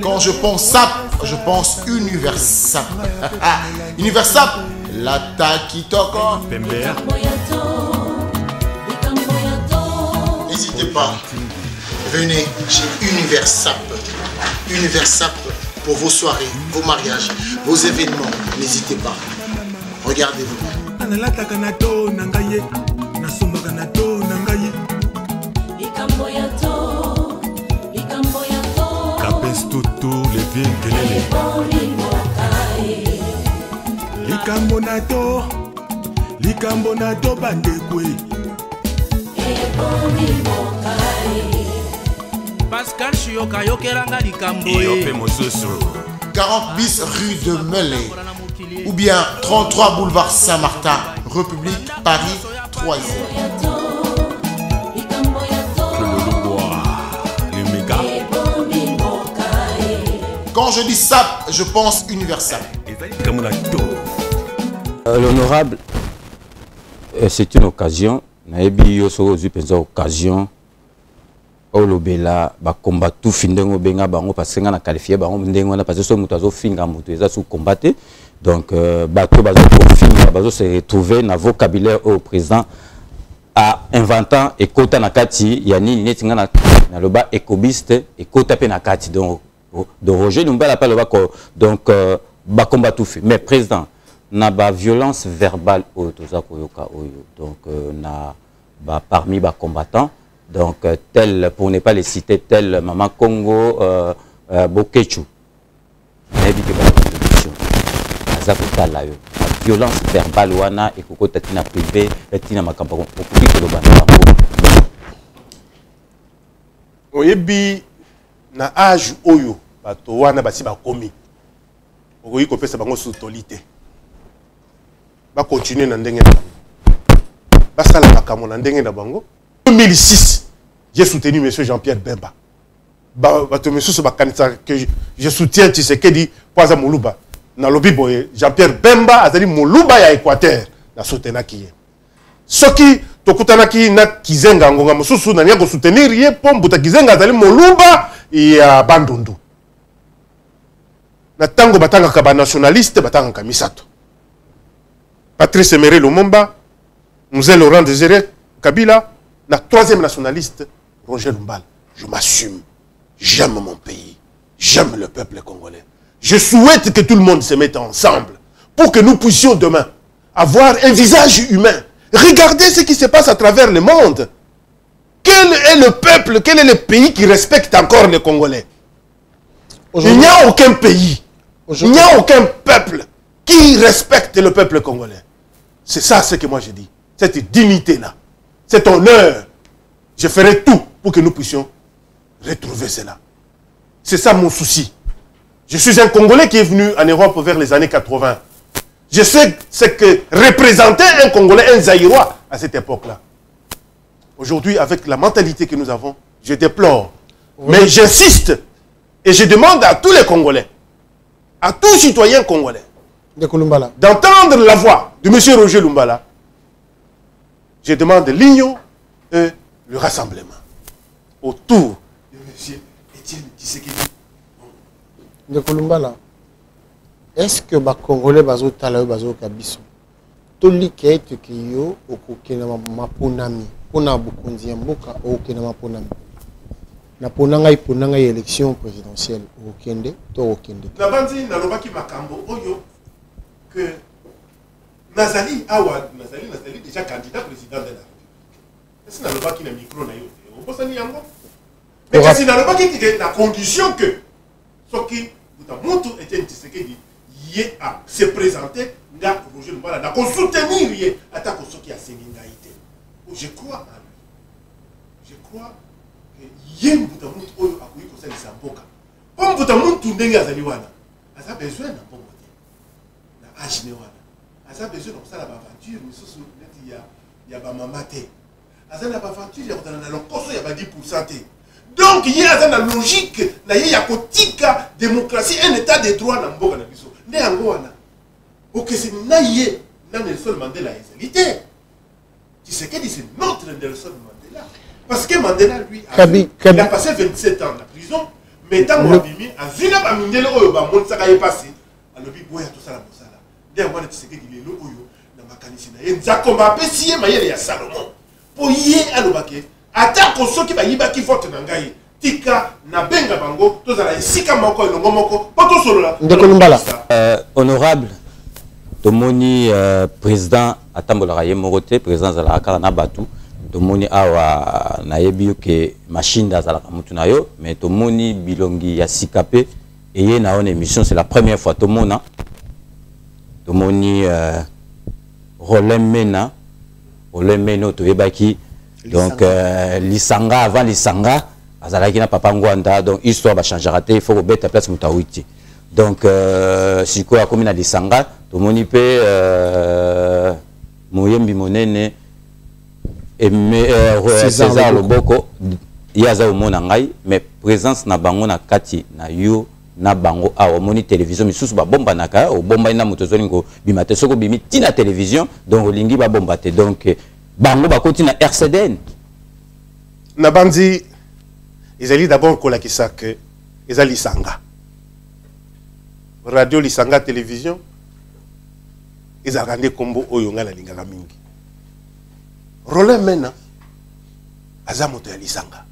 Quand je pense SAP, je pense Universap. Universap, la Takitoko. N'hésitez pas, venez chez Universap. Universap pour vos soirées, vos mariages, vos événements. N'hésitez pas. Regardez-vous. Capestutu, les villes, likambo na to bandekwe Pascal Chioka yokelanga likambo yope mosusu 40 bis rue de Melay ou bien 33 boulevard Saint-Martin, République, Paris, 3e. Quand je dis SAP, je pense universel. L'honorable, c'est une occasion. Naebi yo so zu penza occasion. Olobela ba combat tout findengo benga bango parce que na qualifier bango ndengo na parce que so mutu azo finga mutu eza sous combattre. Donc bato bazo finga bazo se retrouver na vocabulaire au président a inventant et kota na kati yani neti ngana na loba écobiste et kota pe na kati donc de Roger Lumbala pas le bako donc ba combat tout fait mais président na ba violence verbale au toza koyoka oyo donc na ba parmi ba combattants donc tel pour ne pas les citer tel Maman Congo Bokechu n'habite pas la production azakuta la yo violence verbale wana et koko tatina privé tatina makampa okuki koloba na bango oyebi na âge oyo bato wana basi bakomi okoki kopesa bango sutolite ba continuer na ndenge na bango basala makambo na ndenge na bango 2006 j'ai soutenu monsieur Jean-Pierre Bemba bato mesusu bakanisa que je soutiens Tshisekedi poza muluba na lobi boye Jean-Pierre Bemba azali muluba ya Équateur na soutenaki ye soki tokutanaki na Kizenga ngonga mosusu na nia ko soutenir ye pombuta Kizenga azali muluba ya Bandundu na tango batangaka ba nationaliste batangaka misato Patrice Emery Lumumba Mzee Laurent Désiré Kabila la troisième nationaliste Roger Lumbala. Je m'assume, j'aime mon pays, j'aime le peuple congolais. Je souhaite que tout le monde se mette ensemble pour que nous puissions demain avoir un visage humain. Regardez ce qui se passe à travers le monde. Quel est le peuple, quel est le pays qui respecte encore les Congolais? Il n'y a aucun pays, il n'y a aucun peuple qui respecte le peuple congolais. C'est ça ce que moi je dis. Cette dignité-là, cet honneur, je ferai tout pour que nous puissions retrouver cela. C'est ça mon souci. Je suis un Congolais qui est venu en Europe vers les années 80. Je sais ce que représentait un Congolais, un Zaïrois à cette époque-là. Aujourd'hui, avec la mentalité que nous avons, je déplore. Oui. Mais j'insiste et je demande à tous les Congolais, à tous citoyens congolais, d'entendre la voix de M. Roger Lumbala. Je demande l'union et le rassemblement autour de M. Étienne Tshisekedi. Ndekolumbala, est-ce que les Congolais bazo tala bazo kabiso toli kaite kiyo okokena maponami pona bukonzi mboka okena maponami na ponanga iponanga élection présidentielle okende to okende na bandi na lobaki makambo oyo que Nazali awa Nazali déjà candidat président de la République. Est-ce que nalobaki na micro na yo obosani yango mais kasi nalobaki que la condition que soki mutu était Tshisekedi yé à se présenter nga Roger Lumbala na ko soutenir yé atako soki a seningaité. Je crois en lui. Je crois que yé mutu oyo akoyi ko salisa mboka. Po mutu ndenge azali wana asa besoin na bongo te na âge ne wana asa besoin de ça la aventure mais sous net il y a ba mama te asa na aventure ya kotana na lokoso ya ba 10% te. Donc il y a une logique na il y a kotika démocratie un état de droit na mboka na biso nde yango wana okese na ye na Nelson Mandela ezalité Tshisekedi c'est notre Nelson Mandela parce que Mandela lui il a passé 27 ans en prison mais tant moi bimi azina ba mindele oyo ba montsaka ye passé alobi boya to sala mosala nde wana Tshisekedi lelo oyo na makanisi na ye nzako mapesi ye mayele ya Salomon po ye alobake atako soki ba yibaki vote na ngai tika na benga bango tozala esika moko elongo moko poto solola Ndekolumbala honorable tomoni président atambolaka ye moko te président azalaka kaka na bato tomoni awa nayebi ke machine azalaka mutu na yo mais tomoni bilongi ya sika pe eye na on émission c'est la première fois tomona tomoni Roland Mena toyebaki donc lisanga avant lisanga azalaki na papa ngwanda donc histoire va changer raté il faut rebeta place mutawiti donc siko akomi na lisanga tomoni pe moyembi monene César Loboko yaza omona ngai mais présence na bango na kati na yo na bango awa moni télévision misusu ba bomba naka o bomba ina moto zolingo bimate soko bimi tina télévision donc olingi ba bomba te donc bango ba koti na RCDN na bandi ezali d'abord ko la kisaka ezali sanga radio lisanga télévision ezakande kombo oyo ngala lingaka mingi Roland Mena aza moto ya lisanga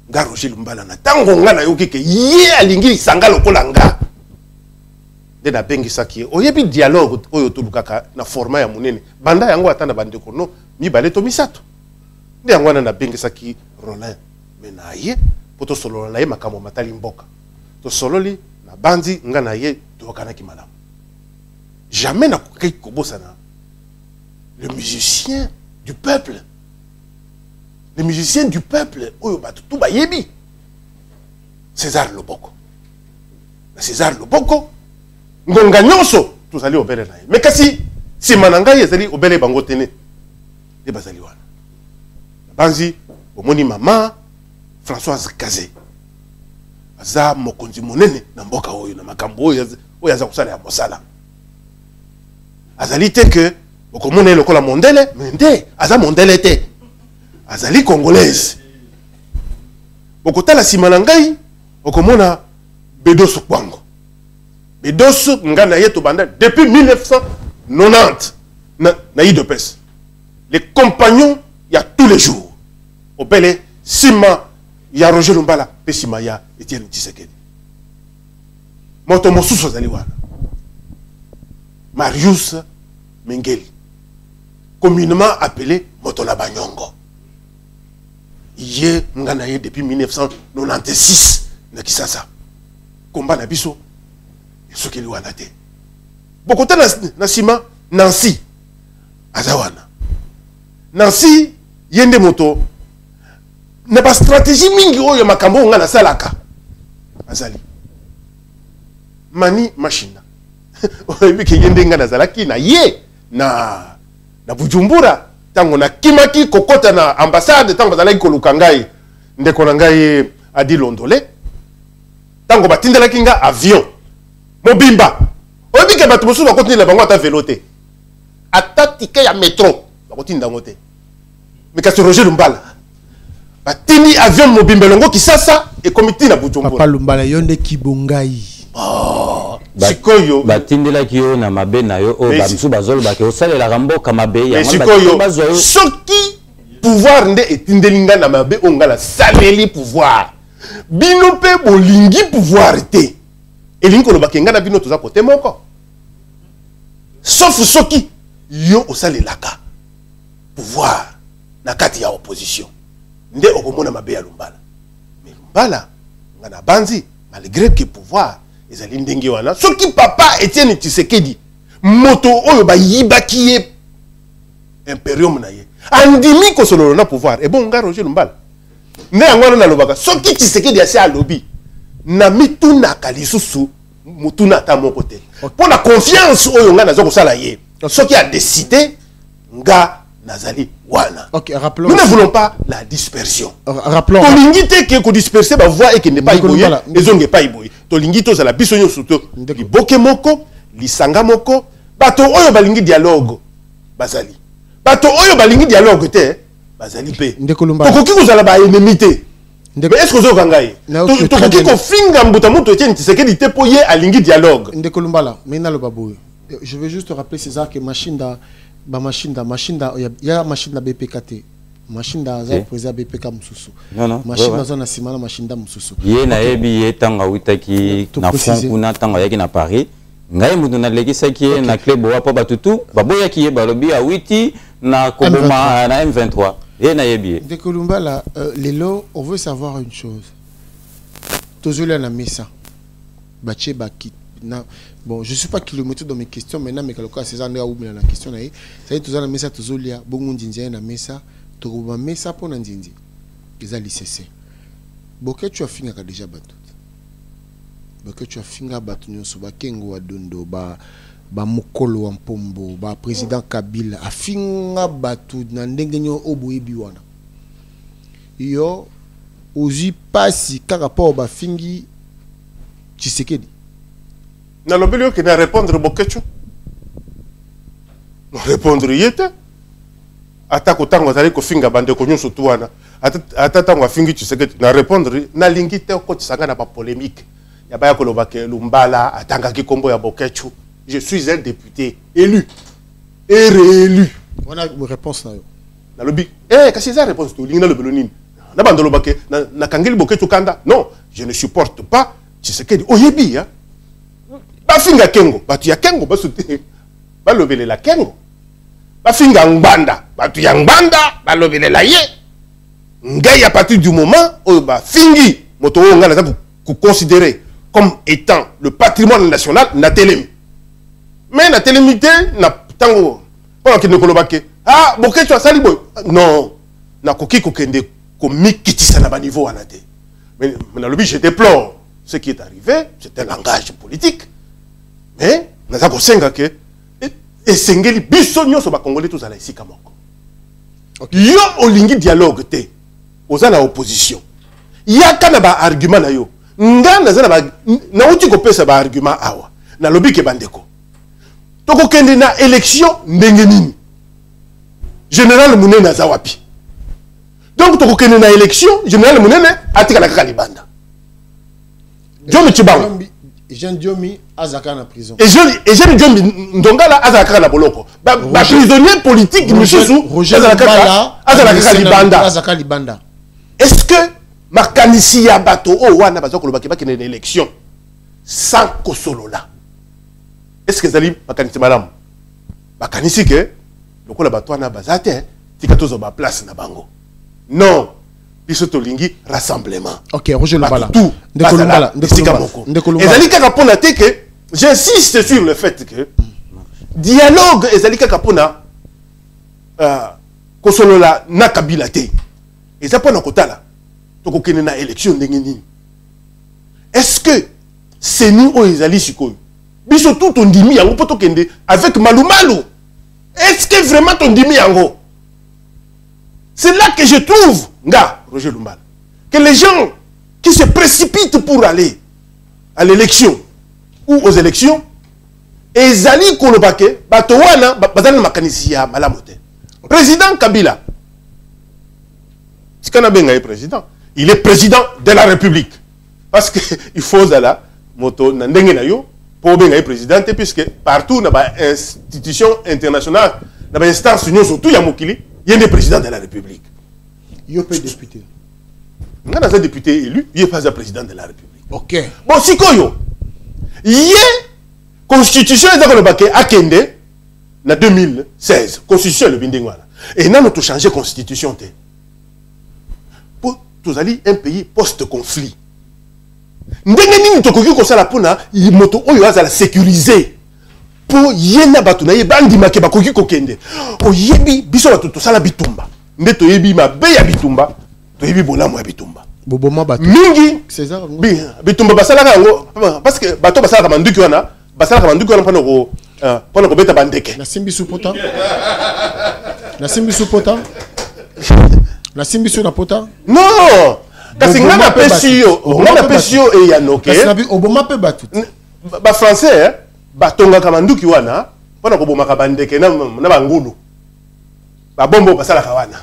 nga Roger Lumbala na tango nga na yoki ke ye alingi lisanga lokola nga de na bengi saki oyebi dialogue oyo tulukaka na format ya munene banda yango atanda bande kono mi baleto misato nde yango na bengi saki Roland Mena ye poto solo na ye makamo matali mboka to sololi na bandi nga na ye to kana ki malamu jamais na kobosa na le musicien du peuple. Les musiciens du peuple, tout bayebi. César Loboko. César Loboko. Ngonga nyonso, tous allez au bel naï. Mais kasi, si mananga yezali au bel bango tene. De bazali wana. Banzi, omoni mama, Françoise Kazé. Aza mokonzi monene na mboka oyo na makambo oyo aza kusala ya mosala. Azali te que okomona lokola mondele, mende, aza mondele te. Azali congolaise. Bokotala sima na ngai, okomona Bedoso Kwango. Bedoso ngana yeto banda depuis 1990 na IDPS. Les compagnons il y a tous les jours. Au Belé, sima ya Roger Lumbala, pe sima ya Etienne Tshisekedi. Moto mosusu azali wana. Marius Mengeli, communément appelé Motola Banyongo. Yé nganaye depuis 1996 na Kisasa. Combat na biso sokeli wana te. Bokota na sima Nancy azawana. Nancy yende moto na ba stratégie mingi oyo makambo ngana salaka. Azali. Mani machine. Oyebi ke yende ngana zalaki na ye na Bujumbura tango na kimaki kokota na ambassade tango bazalaki koluka ngai ndeko na ngai adi Londole tango batindelaki nga avion mobimba oyebi ke bato mosusu bakotindela bango ata velo te ata tike ya metro bakotinda ngo te mais kasi Roger Lumbala batindi avion mobimba longo Kisasa e komiti na Bujumbura Papa Lumbala yonde kibongai sikoyo batindela kiyo na mabe na yo o bamsu bazolo bake osalela ramboka mabe ya ngamba soki pouvoir nde etindelinga na mabe ongala saleli pouvoir bino pe bolingi pouvoir te elingi koloba kenga na bino toza kote moko sauf soki yo osalelaka pouvoir na kati ya opposition nde okomona mabe ya Lumbala mais Lumbala ngana banzi malgré que pouvoir ezali ndenge wana soki papa Etienne Tshisekedi moto oyo ba yibaki ye imperium na ye andimi ko solo na pouvoir et bon nga Roger Lumbala ne yango na lobaka soki Tshisekedi asi alobi na mituna kalisusu mutuna ta moko te pour la confiance oyo nga nazo kosala ye soki a décidé nga nazali wana. OK, rappelons. Nous ne voulons pas la dispersion. Rappelons. Tolingite que disperser ba voix et que ne pas iboyer, ezonge pas iboyer. Tolingito za la bisonyo surtout. Liboke moko, lisanga moko, bato oyo balingi dialogue bazali. Bato oyo balingi dialogue te, bazali pe. Tokoki kozala ba ennemi te. Mais est-ce que vous avez tokoki ko finga mbuta muto Etienne Tshisekedi te po ye alingi dialogue. Ndekolumbala, mena lo baboyo. Je veux juste rappeler César que Machinda il y a machine BPKT. Machine za président BPK mususu. Machine za na simana machine mususu. Ye na ebi ye tanga witaki na fond kuna tanga yaki na Paris. Ngai mutu na legisa ki na club wa pa batutu, baboya ki ye balobi a witi na koboma na M23. Ye na ebi. De Kolumbala, lelo, on veut savoir une chose. Tozula na misa. Bache bakit bon, je ne suis pas kilométrique dans mes questions, maintenant, mais quand c'est ça, on a la question, ça y est, tout ça, la messa, tout ça, il y a beaucoup de gens qui ont messa, tout le messa pour les gens. Ils ont l'ICC. Boké, tu as fini à déjà battu. Boké, tu as fini à battu, nous sommes Kengo Adondo, ba Mokolo Ampombo, ba président Kabila, a fini à battu, nan dengenyo oboye biwana. Yo, ozi passi, par rapport à fingi, Tshisekedi. Na lobelio qui na répondre Bokecho. Répondre yete. Ata ko tango azali ko finga bande ko nyonso tuwana. Ata tango fingi Tshisekedi na répondre na lingi te ko tsanga na ba polémique. Ya ba ya ko lobake Lumbala atanga ki kombo ya Bokecho. Je suis un député élu et réélu. On a une réponse là. Na lobi kasi za réponse to lingi na lobelo nini. Na bande lobake na kangeli Bokecho kanda. Non, je ne supporte pas Tshisekedi. Oyebi hein. Bafinga Kengo, batu ya Kengo, basute, balobele la Kengo. Bafinga Ngbanda, batu ya Ngbanda, balobele la ye. Ngai à partir du moment où bafingi, moto ngana za ku considérer comme étant le patrimoine national na telemi. Mais na telemité na tango, pendant qu'il ne kolobake, ah, Bokecho asali boy. Non, na koki kokende ko mikitisa na ba niveau anate. Mais na lobi je déplore ce qui est arrivé, c'est un langage politique. Mais nous avons que et sengeli biso nyonso ba congolais tous ala isika moko. Yo olingi dialogue te. Oza na opposition. Ya kana ba argument na yo. Ngana za na uti ko pesa ba argument awa. Na lobi ke bandeko. Toko kende na élection ndenge nini. Général Munene za wapi. Donc toko kende na élection, Général Munene atika na kaka libanda. Jomi Chibango. Jean Diomi Azaka na prison. Et Jean Diomi Ndongala Azaka na boloko. Ba prisonnier politique Roger Azaka libanda. Est-ce que makanisi ya bato o wana bazoko lobaki ba kene élection sans kosolola? Est-ce que zali makanisi malamu? Makanisi ke lokola bato wana bazate tika tozo ba place na bango. Non. Biso tolingi rassemblement. Ok, Roger Lumbala. Tout. Et Zalika Kapona que j'insiste sur le fait que dialogue et Zalika Kapona kosolola na Kabila te. Et ça pona kotala. Toko kene na élection ndengeni. Est-ce que c'est nous ou ezali sikoyo? Biso tout on dimi yango poto kende avec Malumalu. Est-ce que vraiment ton dimi yango? C'est là que je trouve, Roger Lumbala, que les gens qui se précipitent pour aller à l'élection ou aux élections, et Zali Kolobake, Batowana, Bazan Makanisia, Malamote. Président Kabila, est président, il est président de la République. Parce qu'il faut Zala, Moto, Nandengenayo, pour être président, puisque partout, dans les institutions internationales, dans les instances union, surtout Yamokili, il y a des présidents de la République. Il y a pas de député. Il y a un député élu, il n'y a pas un président de la République. Ok. Bon, si quoi il y a constitution à Kende en 2016. Constitution le Bindingwala. Et nous avons changé la constitution. Pour tous aller un pays post-conflit. Nous avons la sécuriser. Pour yena batuna ye bandi make bakoki kokende oyebi biso batu to sala bitumba ndeto yebi mabe ya bitumba to yebi bolamu ya bitumba boboma batu mingi César bitumba basala yango parce que bato basala manduki wana basala manduki wana pona ko beta bandeke na simbi supota na simbi supota na simbi su na pota non kasi ngana pesio e yanoke kasi na bi oboma pe batu ba français batonga kamanduki wana pona ko bomaka bandeke na bangulu ba bombo basala kawana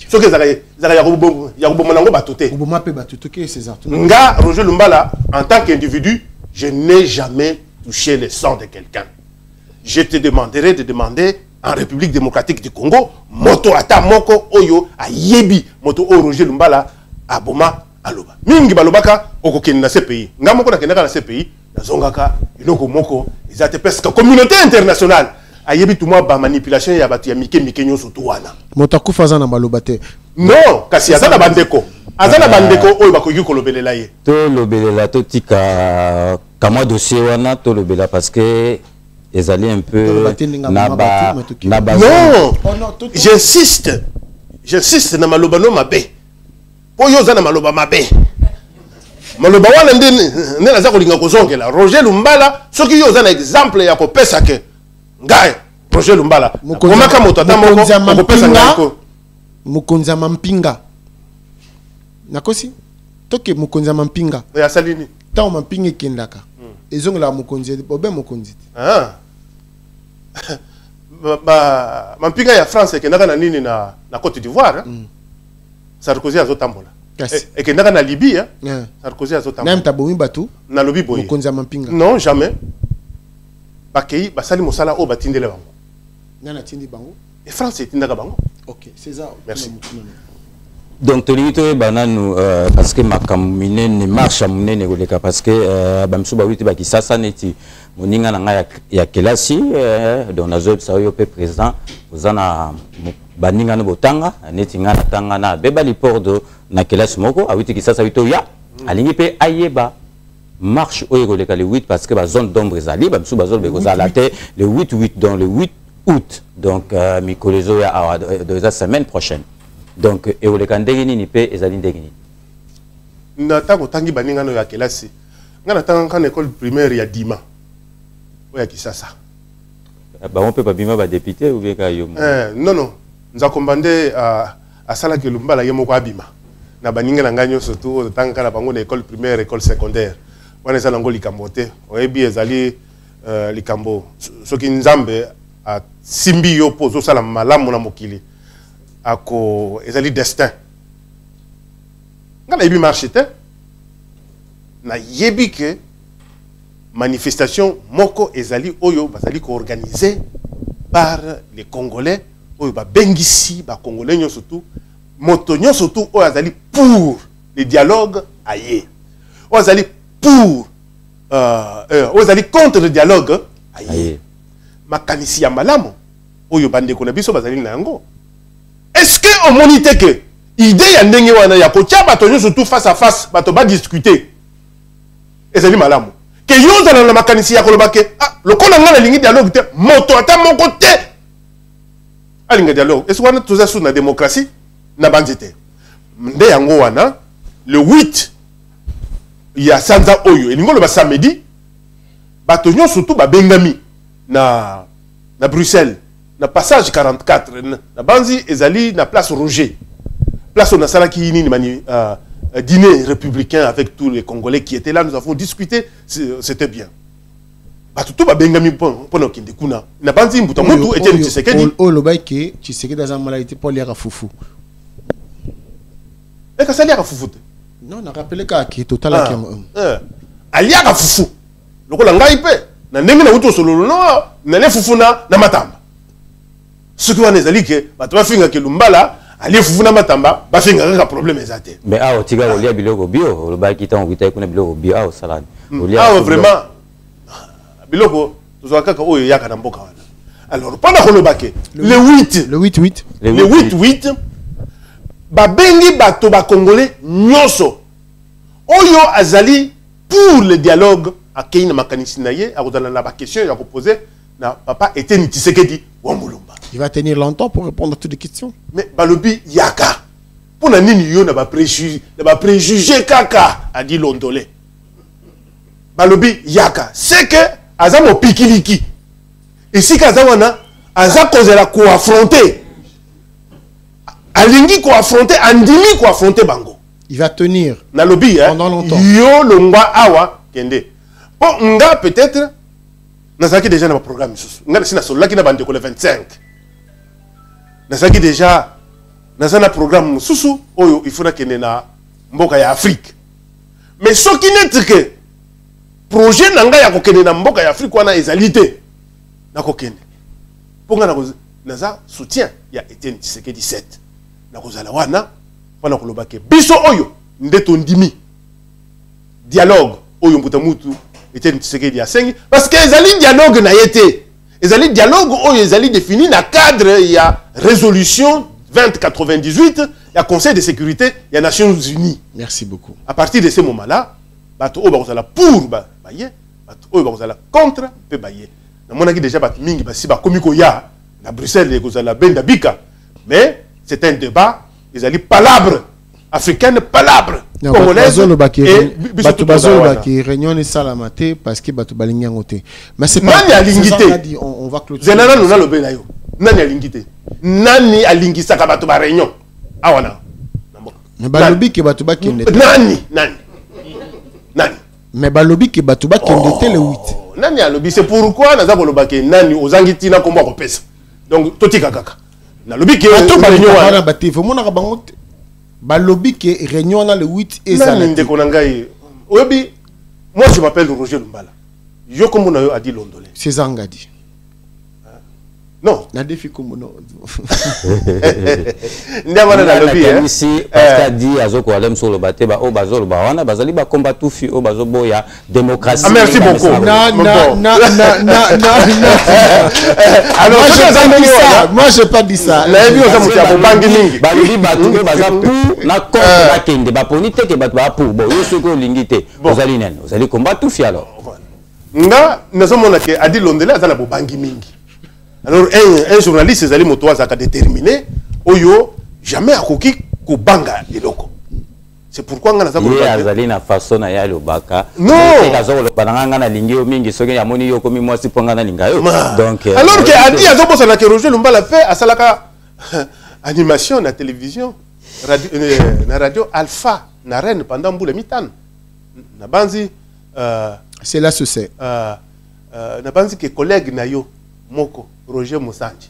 soki zaka ya kubomana ngo batote oboma pe batote ke César nga Roger Lumbala en tant qu'individu je n'ai jamais touché le sang de quelqu'un. Je te demanderai de demander en République démocratique du Congo moto ata moko oyo ayebi moto o Roger Lumbala aboma aloba mingi balobaka okokende na ce pays nga moko na kendaka na ce pays Zongaka, iloko moko, ils étaient presque communauté internationale. Ayebi tout moi ba manipulation ya batu ya mike nyoso tuwana. Motaku faza na malobate. Non, kasi ya na bandeko. azana bandeko oyo bakoki kolobelela ye to lobelela to tika kama dossier wana to lobela parce que ezali un peu non j'insiste na maloba no mabe oyo za na maloba mabe maloba wana nde naza kolinga kozongela Roger Lumbala soki yo za na exemple ya kopesa ke ngai Roger Lumbala komaka moto ata moko kopesa ngako Mukonza Mampinga nakosi toke Mukonza Mampinga ya salini ta Mampinga kendaka ezongela Mukonzi obe Mukonzi Mampinga ya France kendaka na nini na Côte d'Ivoire Sarkozy azotambola ekendaka na Libye Sarkozy azotambola na mtabomi batu na lobi boye Mukonza Mampinga non jamais bakei basali mosala o batindele bango nana tindi bango et France etindaka bango. Ok, César. Merci. Donc tolito bananu parce que makamine ne marche à monene goleka parce que bamsu ba witi ba kisasa neti moninga na nga ya kelasi donc nazo sa yo pe président ozana baninga no botanga neti nga na tanga na beba report de na kelasi moko a witi kisasa wito ya alingi pe ayeba marche o goleka le 8 parce que ba zone d'ombre ezali bamsu ba zone be kozala te le 8 dans le 8 août donc mikolezo ya de la semaine prochaine donc et le kandegini ni pe ezali ndegini na tango tangi baninga no ya kelasi ngana tanga kan école primaire ya Dima o ya Kisasa ba on peut pas bima ba député ou bien ka yo non non nza kombande a sala ke Lumbala yemo ko abima na baninga na nganyo surtout tanga kana bango na école primaire école secondaire wana za nango likambote o ebi ezali likambo soki nzambe a simbi yo pozo sala malamu na mokili ako ezali destin ngana yebi marché te na yebi ke manifestation moko ezali oyo bazali ko organiser par les Congolais oyo ba bengisi ba Congolais nyo surtout moto nyo surtout oyo azali pour le dialogue aye oyo azali pour oyo azali contre le dialogue aye makanisi ya malamu oyo bandeko na biso bazali na yango. Est-ce que on monite que idée ya ndenge wana ya kotia bato nyo surtout face à face bato ba discuter ezali malamu ke yo zana na makanisi ya koloba ke lokola ngana lingi dialogue te moto ata moko te alinga dialogue est-ce wana toza sur na démocratie na banzete nde yango wana le 8 ya sanza oyo elingo lo ba samedi bato nyo surtout ba bengami na Bruxelles na passage 44 na banzi ezali na place Roger place on a sala ki ni mani dîner républicain avec tous les Congolais qui étaient là, nous avons discuté, c'était bien. Batutu ba bengami pono kinde kuna na banzi mbuta mutu Etienne Tshisekedi o lo bai ke Tshisekedi dans maladie pour lier à fufu e ka sali à fufu non na rappelé ka ki total ki alia ka fufu lokola ngai pe na ndenge na uto solo no na le fufu na matamba ce qui wana ezali ke bato bafinga ke Lumbala ali fufu na matamba bafinga ka problème ezate mais awo tiga olia biloko bio lo ba kita on vita kuna biloko bio awo salade olia vraiment biloko tozwa kaka oyo yaka na mboka wana. Alors pendant que le 8 ba bengi bato ba Congolais nyoso oyo azali pour le dialogue a keina makanisi na ye akozala na ba question ya poser na papa Etienne Tshisekedi wa Mulumba. Il va tenir longtemps pour répondre à toutes les questions. Mais balobi yaka pour na nini yo na ba préjugé kaka a dit Londolé. Balobi yaka c'est que azamo pikiliki et si kazawana aza kozela ko affronter alingi ko affronter andimi ko affronter bango. Il va tenir na lobby pendant longtemps. Yo longwa awa kende po nga peut-être nazaki déjà na programme nga sina solaki na bande ko le 25 nazaki déjà nazana programme susu oyo il faut na kende na mboka ya Afrique mais soki net que projet nanga ya kokende na mboka ya Afrique wana ezalité na kokende ponga na naza soutien ya Etienne Tshisekedi 7 na kozala wana wana kolobake biso oyo ndeto ndimi dialogue oyo mbuta mutu Etienne Tshisekedi asengi parce que ezali dialogue na yete ezali dialogue oyo ezali défini na cadre ya résolution 2098 y a Conseil de sécurité, il y a Nations Unies. Merci beaucoup. À partir de ce moment-là, bato o bazala pour baye, bato o bazala contre pe baye. Na monaki déjà bat mingi ba si ba komiko ya na Bruxelles et kozala benda bika. Mais c'est un débat, ils allaient palabre africaine palabre congolaise et bato bazolo baki réunion et salamate parce que bato balingi ngote. Mais c'est pas nani alingité. On va clôturer. Zenana nous na lobela yo. Nani alingité. Nani alingisa ka bato ba réunion. Awana. Mais balobi ke bato bakende. Nani. Mais balobi ke bato bakende te le 8. Nani alobi c'est pourquoi naza kolobake nani ozangiti na komba kopesa. Donc totika kaka. Na lobi ke réunion wana batif mona ka bango balobi ke réunion na le 8 et ça. Nani ndeko nangai. Obi moi je m'appelle Roger Lumbala. Yo comme na yo Adi Londolé. César Ngadi. Non. Na défi comme non. Ndamana na lobi ici parce qu'a dit azoko alem sur le baté ba o bazolo ba wana bazali ba combat tout fi o bazobo ya démocratie. Ah merci beaucoup. Alors moi j'ai pas dit ça. La vie oza mutia bo bangi mingi. Ba lobi ba tout baza pour na contre ba kende ba ponite ke ba pour bon yo soko lingité. Bazali nene. Bazali combat tout fi alors. Nga nazomona ke Adi Londolé azana bo bangi mingi. Alors, un journaliste, c'est à déterminer, oyo, jamais à koki ko banga eloko. C'est pourquoi on a ça. Na façon na ya le baka. Non. Donc alors que a dit azobo sana ke Roger Lumbala fait à salaka animation na télévision, na radio Alpha na Rennes pendant boule mitane. Na banzi c'est là ce c'est. Na banzi que collègue na yo moko Roger Musanji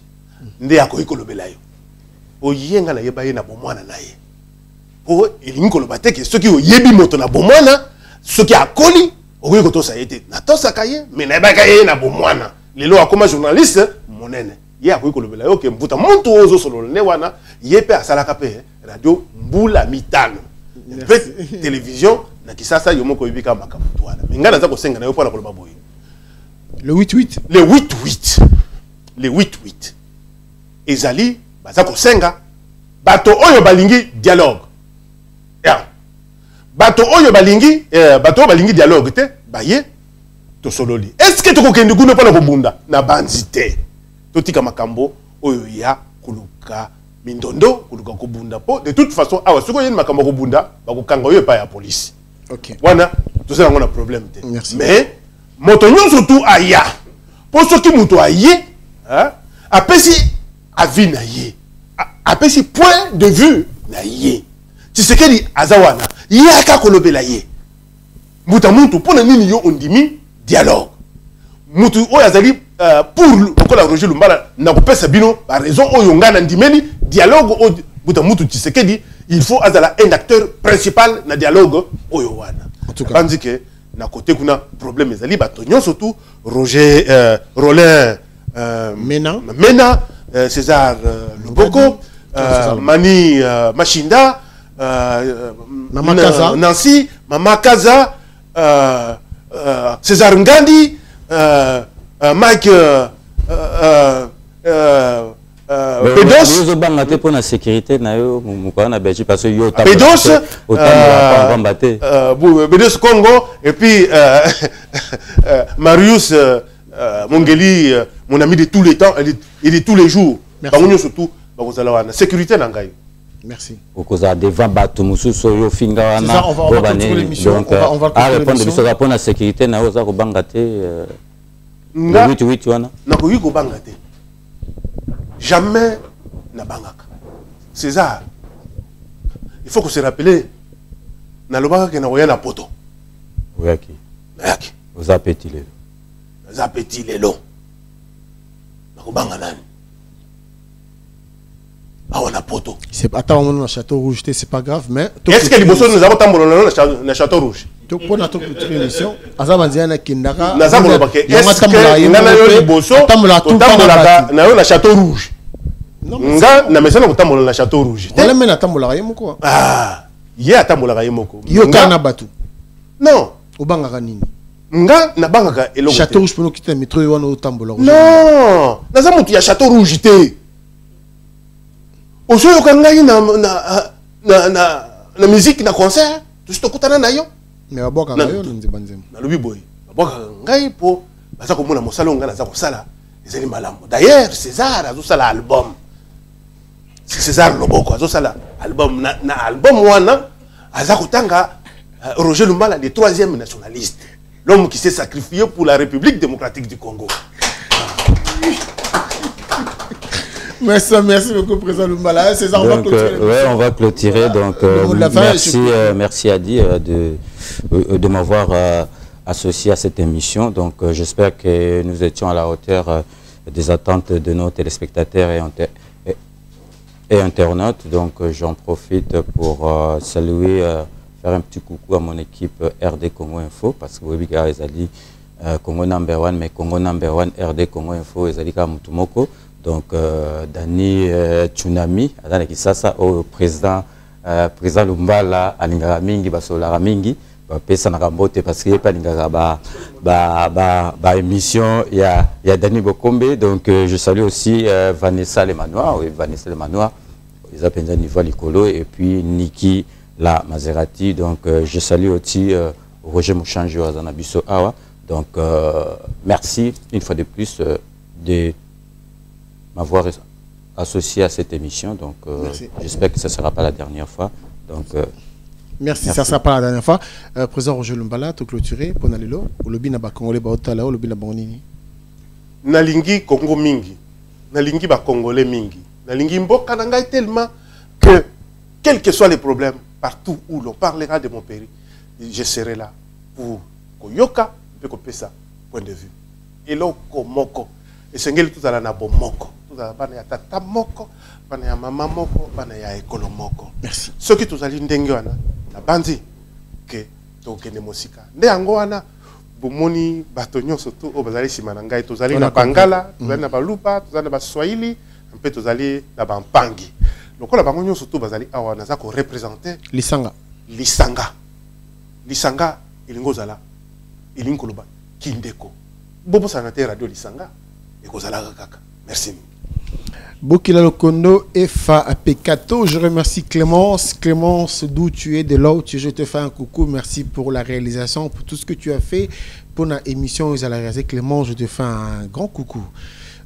nde akoyiko lobela yo oyenga na yeba ye na bomwana na ye po elingi koloba te ke soki oyebi moto na bomwana soki akoli okoyiko tosa ye te na tosaka ye me na yebaka ye na bomwana lelo akoma journaliste monene ye akoyiko lobela yo ke mbuta muntu ozo solo ne wana ye pe asalaka pe radio mbula mitano pe télévision na kisasa yo moko yebika makambo wana me ngana za kosenga na yo pona koloba boye. Le 8-8. Le 8-8. Le 8-8. Ezali, bazako senga. Bato oyo balingi dialogue. Ya. Bato oyo balingi dialogue te. Baye. To sololi. Est-ce que tu kokende kuno pona kobunda? Na banzite. Totika makambo oyo ya kuluka mindondo kuluka kobunda po. De toute façon, awa soko yen makambo kobunda, bakokanga oyo pa ya police. OK. Wana, to ça on a problème te. Merci. Mais moto surtout aya pour ceux qui moto aye hein apesi avis na ye apesi point de vue na ye Tshisekedi azawana yaka kolobela ye muta muntu pona nini yo ondimi dialogue mutu oyo azali pour la Roger Lumbala na kopesa bino par raison oyo ngana ndimeni dialogue o muta mutu Tshisekedi il faut azala un acteur principal na dialogue oyo wana en tout cas bandike na côté kuna problème ezali bato surtout Roger Rollin Mena César Luboko Mani Machinda Mama Kaza Nancy Mama Kaza César Ngandi Mike Pedos pour la sécurité na yo mukana beji parce que yo Pedos Pedos Congo et puis Marius Mongeli mon ami de tous les temps et de tous les jours bango surtout bakozala wana sécurité na ngai. Merci. Okoza devant bato mususu yo finga wana on va donc à répondre biso pour la sécurité na yo za ko banga te nga 8 wana na ko yiko banga te jamais na bangaka. César, il faut que se rappeler na lobaka ke na oya na poto. Oyaki. Oyaki. Oza petit lelo. Oza petit lelo. Na ko banga nani? Awa na poto. C'est pas tant on a Château Rouge, c'est pas grave mais est-ce que les bossons nous avons tambolona na Château Rouge? Donc pour notre émission, azabanziana kindaka. Naza bolobake. Est-ce que na yo liboso tambolaka na yo na Château Rouge? Nga na mesana kotambola na Château Rouge. Wala mena tambola ye moko. Ah, ye atambola ye moko. Yo kana batu. Non. Obanga nini? Nga na bangaka eloko. Château Rouge pour quitter métro wana otambola. Non, naza mutu ya Château Rouge te. ozoyoka ngai na musique na concert tosi tokutana na yo mais babwaka ngayo nzimba nzemba nalobi boye babwaka ngai mpo baza komona mosala oyo ngai naza kosala ezali malamu. D'ailleurs César azosala album, César Loboko azosala album na album wana aza kotanga Roger Lumbala, le 3e nationaliste, l'homme qui s'est sacrifié pour la République démocratique du Congo. Merci beaucoup, Président Lumbala. César, donc, on va clôturer. Donc, merci Adi de m'avoir associé à cette émission. Donc, j'espère que nous étions à la hauteur des attentes de nos téléspectateurs et internautes. Donc, j'en profite pour saluer, faire un petit coucou à mon équipe RD Congo Info, parce que vous avez dit Congo number 1, mais Congo number 1, RD Congo Info, et Zalika Mutumoko. Donc, Dani Tsunami, Adana Kisasa, au président Lumbala, Alingara Mingi, Basolara Mingi, Pesa Narambote, parce qu'il n'y a pas d'ingara émission, il y a Dani Bokombe. Donc, je salue aussi Vanessa Lemanoir, oui, Vanessa Lemanoir, ils appellent Niveau Licolo, et puis Niki La Maserati. Donc, je salue aussi Roger Mouchanjo Azanabiso Awa. Donc, merci une fois de plus de m'avoir associé à cette émission. Donc, j'espère que ce ne sera pas la dernière fois. Donc, merci, ça ne sera pas la dernière fois. Président Roger Lumbala, tu clôturer pour Nalelo. Ou le bina ba Congolais ba otala ou le bina bonini. Nalingi Congo mingi, nalingi ba Congolais mingi, nalingi mboka nangai tellement que quels que soient les problèmes, partout où l'on parlera de mon pays, je serai là pour koyoka pe ko pesa point de vue. Et loko moko, et sengeli tout ala na bomoko. Bana ya tata moko, bana ya mama moko, bana ya ekolo moko. Merci. Ce qui tous ali ndenge wana na bandi que tokene mosika. Nde yango wana bomoni bato nyonso to o bazali sima na ngai tozali na Bangala, tozali na Baluba, tozali na Baswahili, un peu tozali na Bampangi. Lokola bango nyonso to bazali awa naza ko représenter Lisanga. Lisanga ilingozala ilinkoloba kindeko. Bobo sanate radio Lisanga ekozala kaka. Merci. Bokila Lokondo et Fa Pekato. Je remercie Clémence. Clémence, d'où tu es, de là où tu es, je te fais un coucou. Merci pour la réalisation, pour tout ce que tu as fait pour la émission. Ils allaient réaliser. Clémence, je te fais un grand coucou.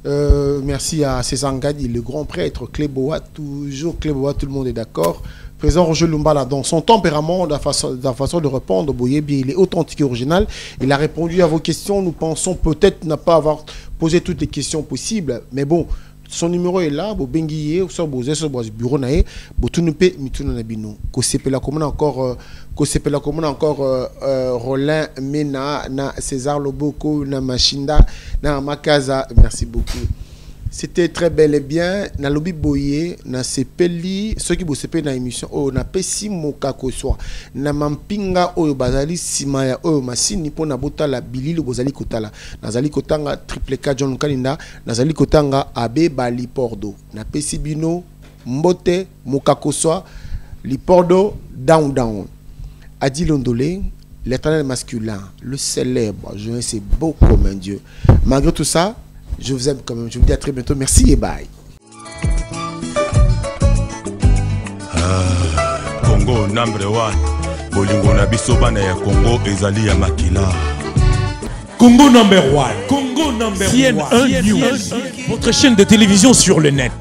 Merci à César Ngadi, le grand prêtre, Cléboa, toujours Cléboa, tout le monde est d'accord. Président Roger Lumbala, dans son tempérament, la façon de répondre, Boyebi, il est authentique et original. Il a répondu à vos questions. Nous pensons peut-être n'a pas avoir posé toutes les questions possibles, mais bon, son numéro est là. Bo bengiye, sur le bureau nae, bo tunupe mituna nabino. Kosepela komona encore, Roland Mena, na César Loboko, na Machinda, na Makaza. Merci beaucoup. C'était très bel et bien. Na lobi boye, na sepeli, ceux qui vous sepeli na émission, oh na pesi moka koswa, na mampinga oyo bazali simaya oyo masini po na bota la bilili bozali kotala. Nazali kotanga triple K John Kalinda, nazali kotanga abe ba Lipordo. Na pesi bino mbote moka koswa, Lipordo down. Adi Londolé, l'éternel masculin, le célèbre, je sais beau comme un Dieu. Malgré tout ça, je vous aime quand même. Je vous dis à très bientôt. Merci et bye. Congo number 1. Bolingo na biso bana ya Congo ezali ya makila. Congo number 1. Congo number 1. CNN News. Votre chaîne de télévision sur le net.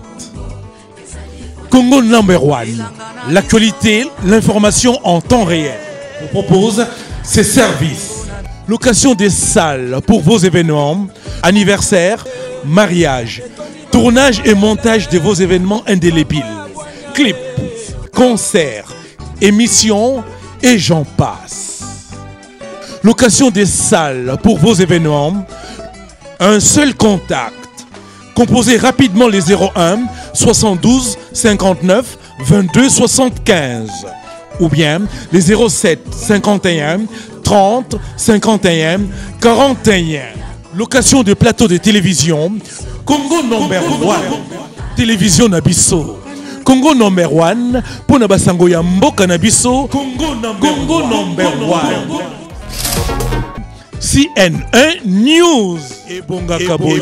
Congo number 1. L'actualité, l'information en temps réel. On propose ces services. Location des salles pour vos événements, anniversaires, mariages, tournage et montage de vos événements indélébiles, clips, concerts, émissions et j'en passe. Location des salles pour vos événements, un seul contact. Composez rapidement les 01 72 59 22 75 ou bien les 07 51 30 51 41. Location de plateaux de télévision. Congo number 1. Télévision Nabiso. Congo number 1. Pour Nabasango ya mboka Nabiso. Congo number 1. CNN News. Et Bonga Kaboyi.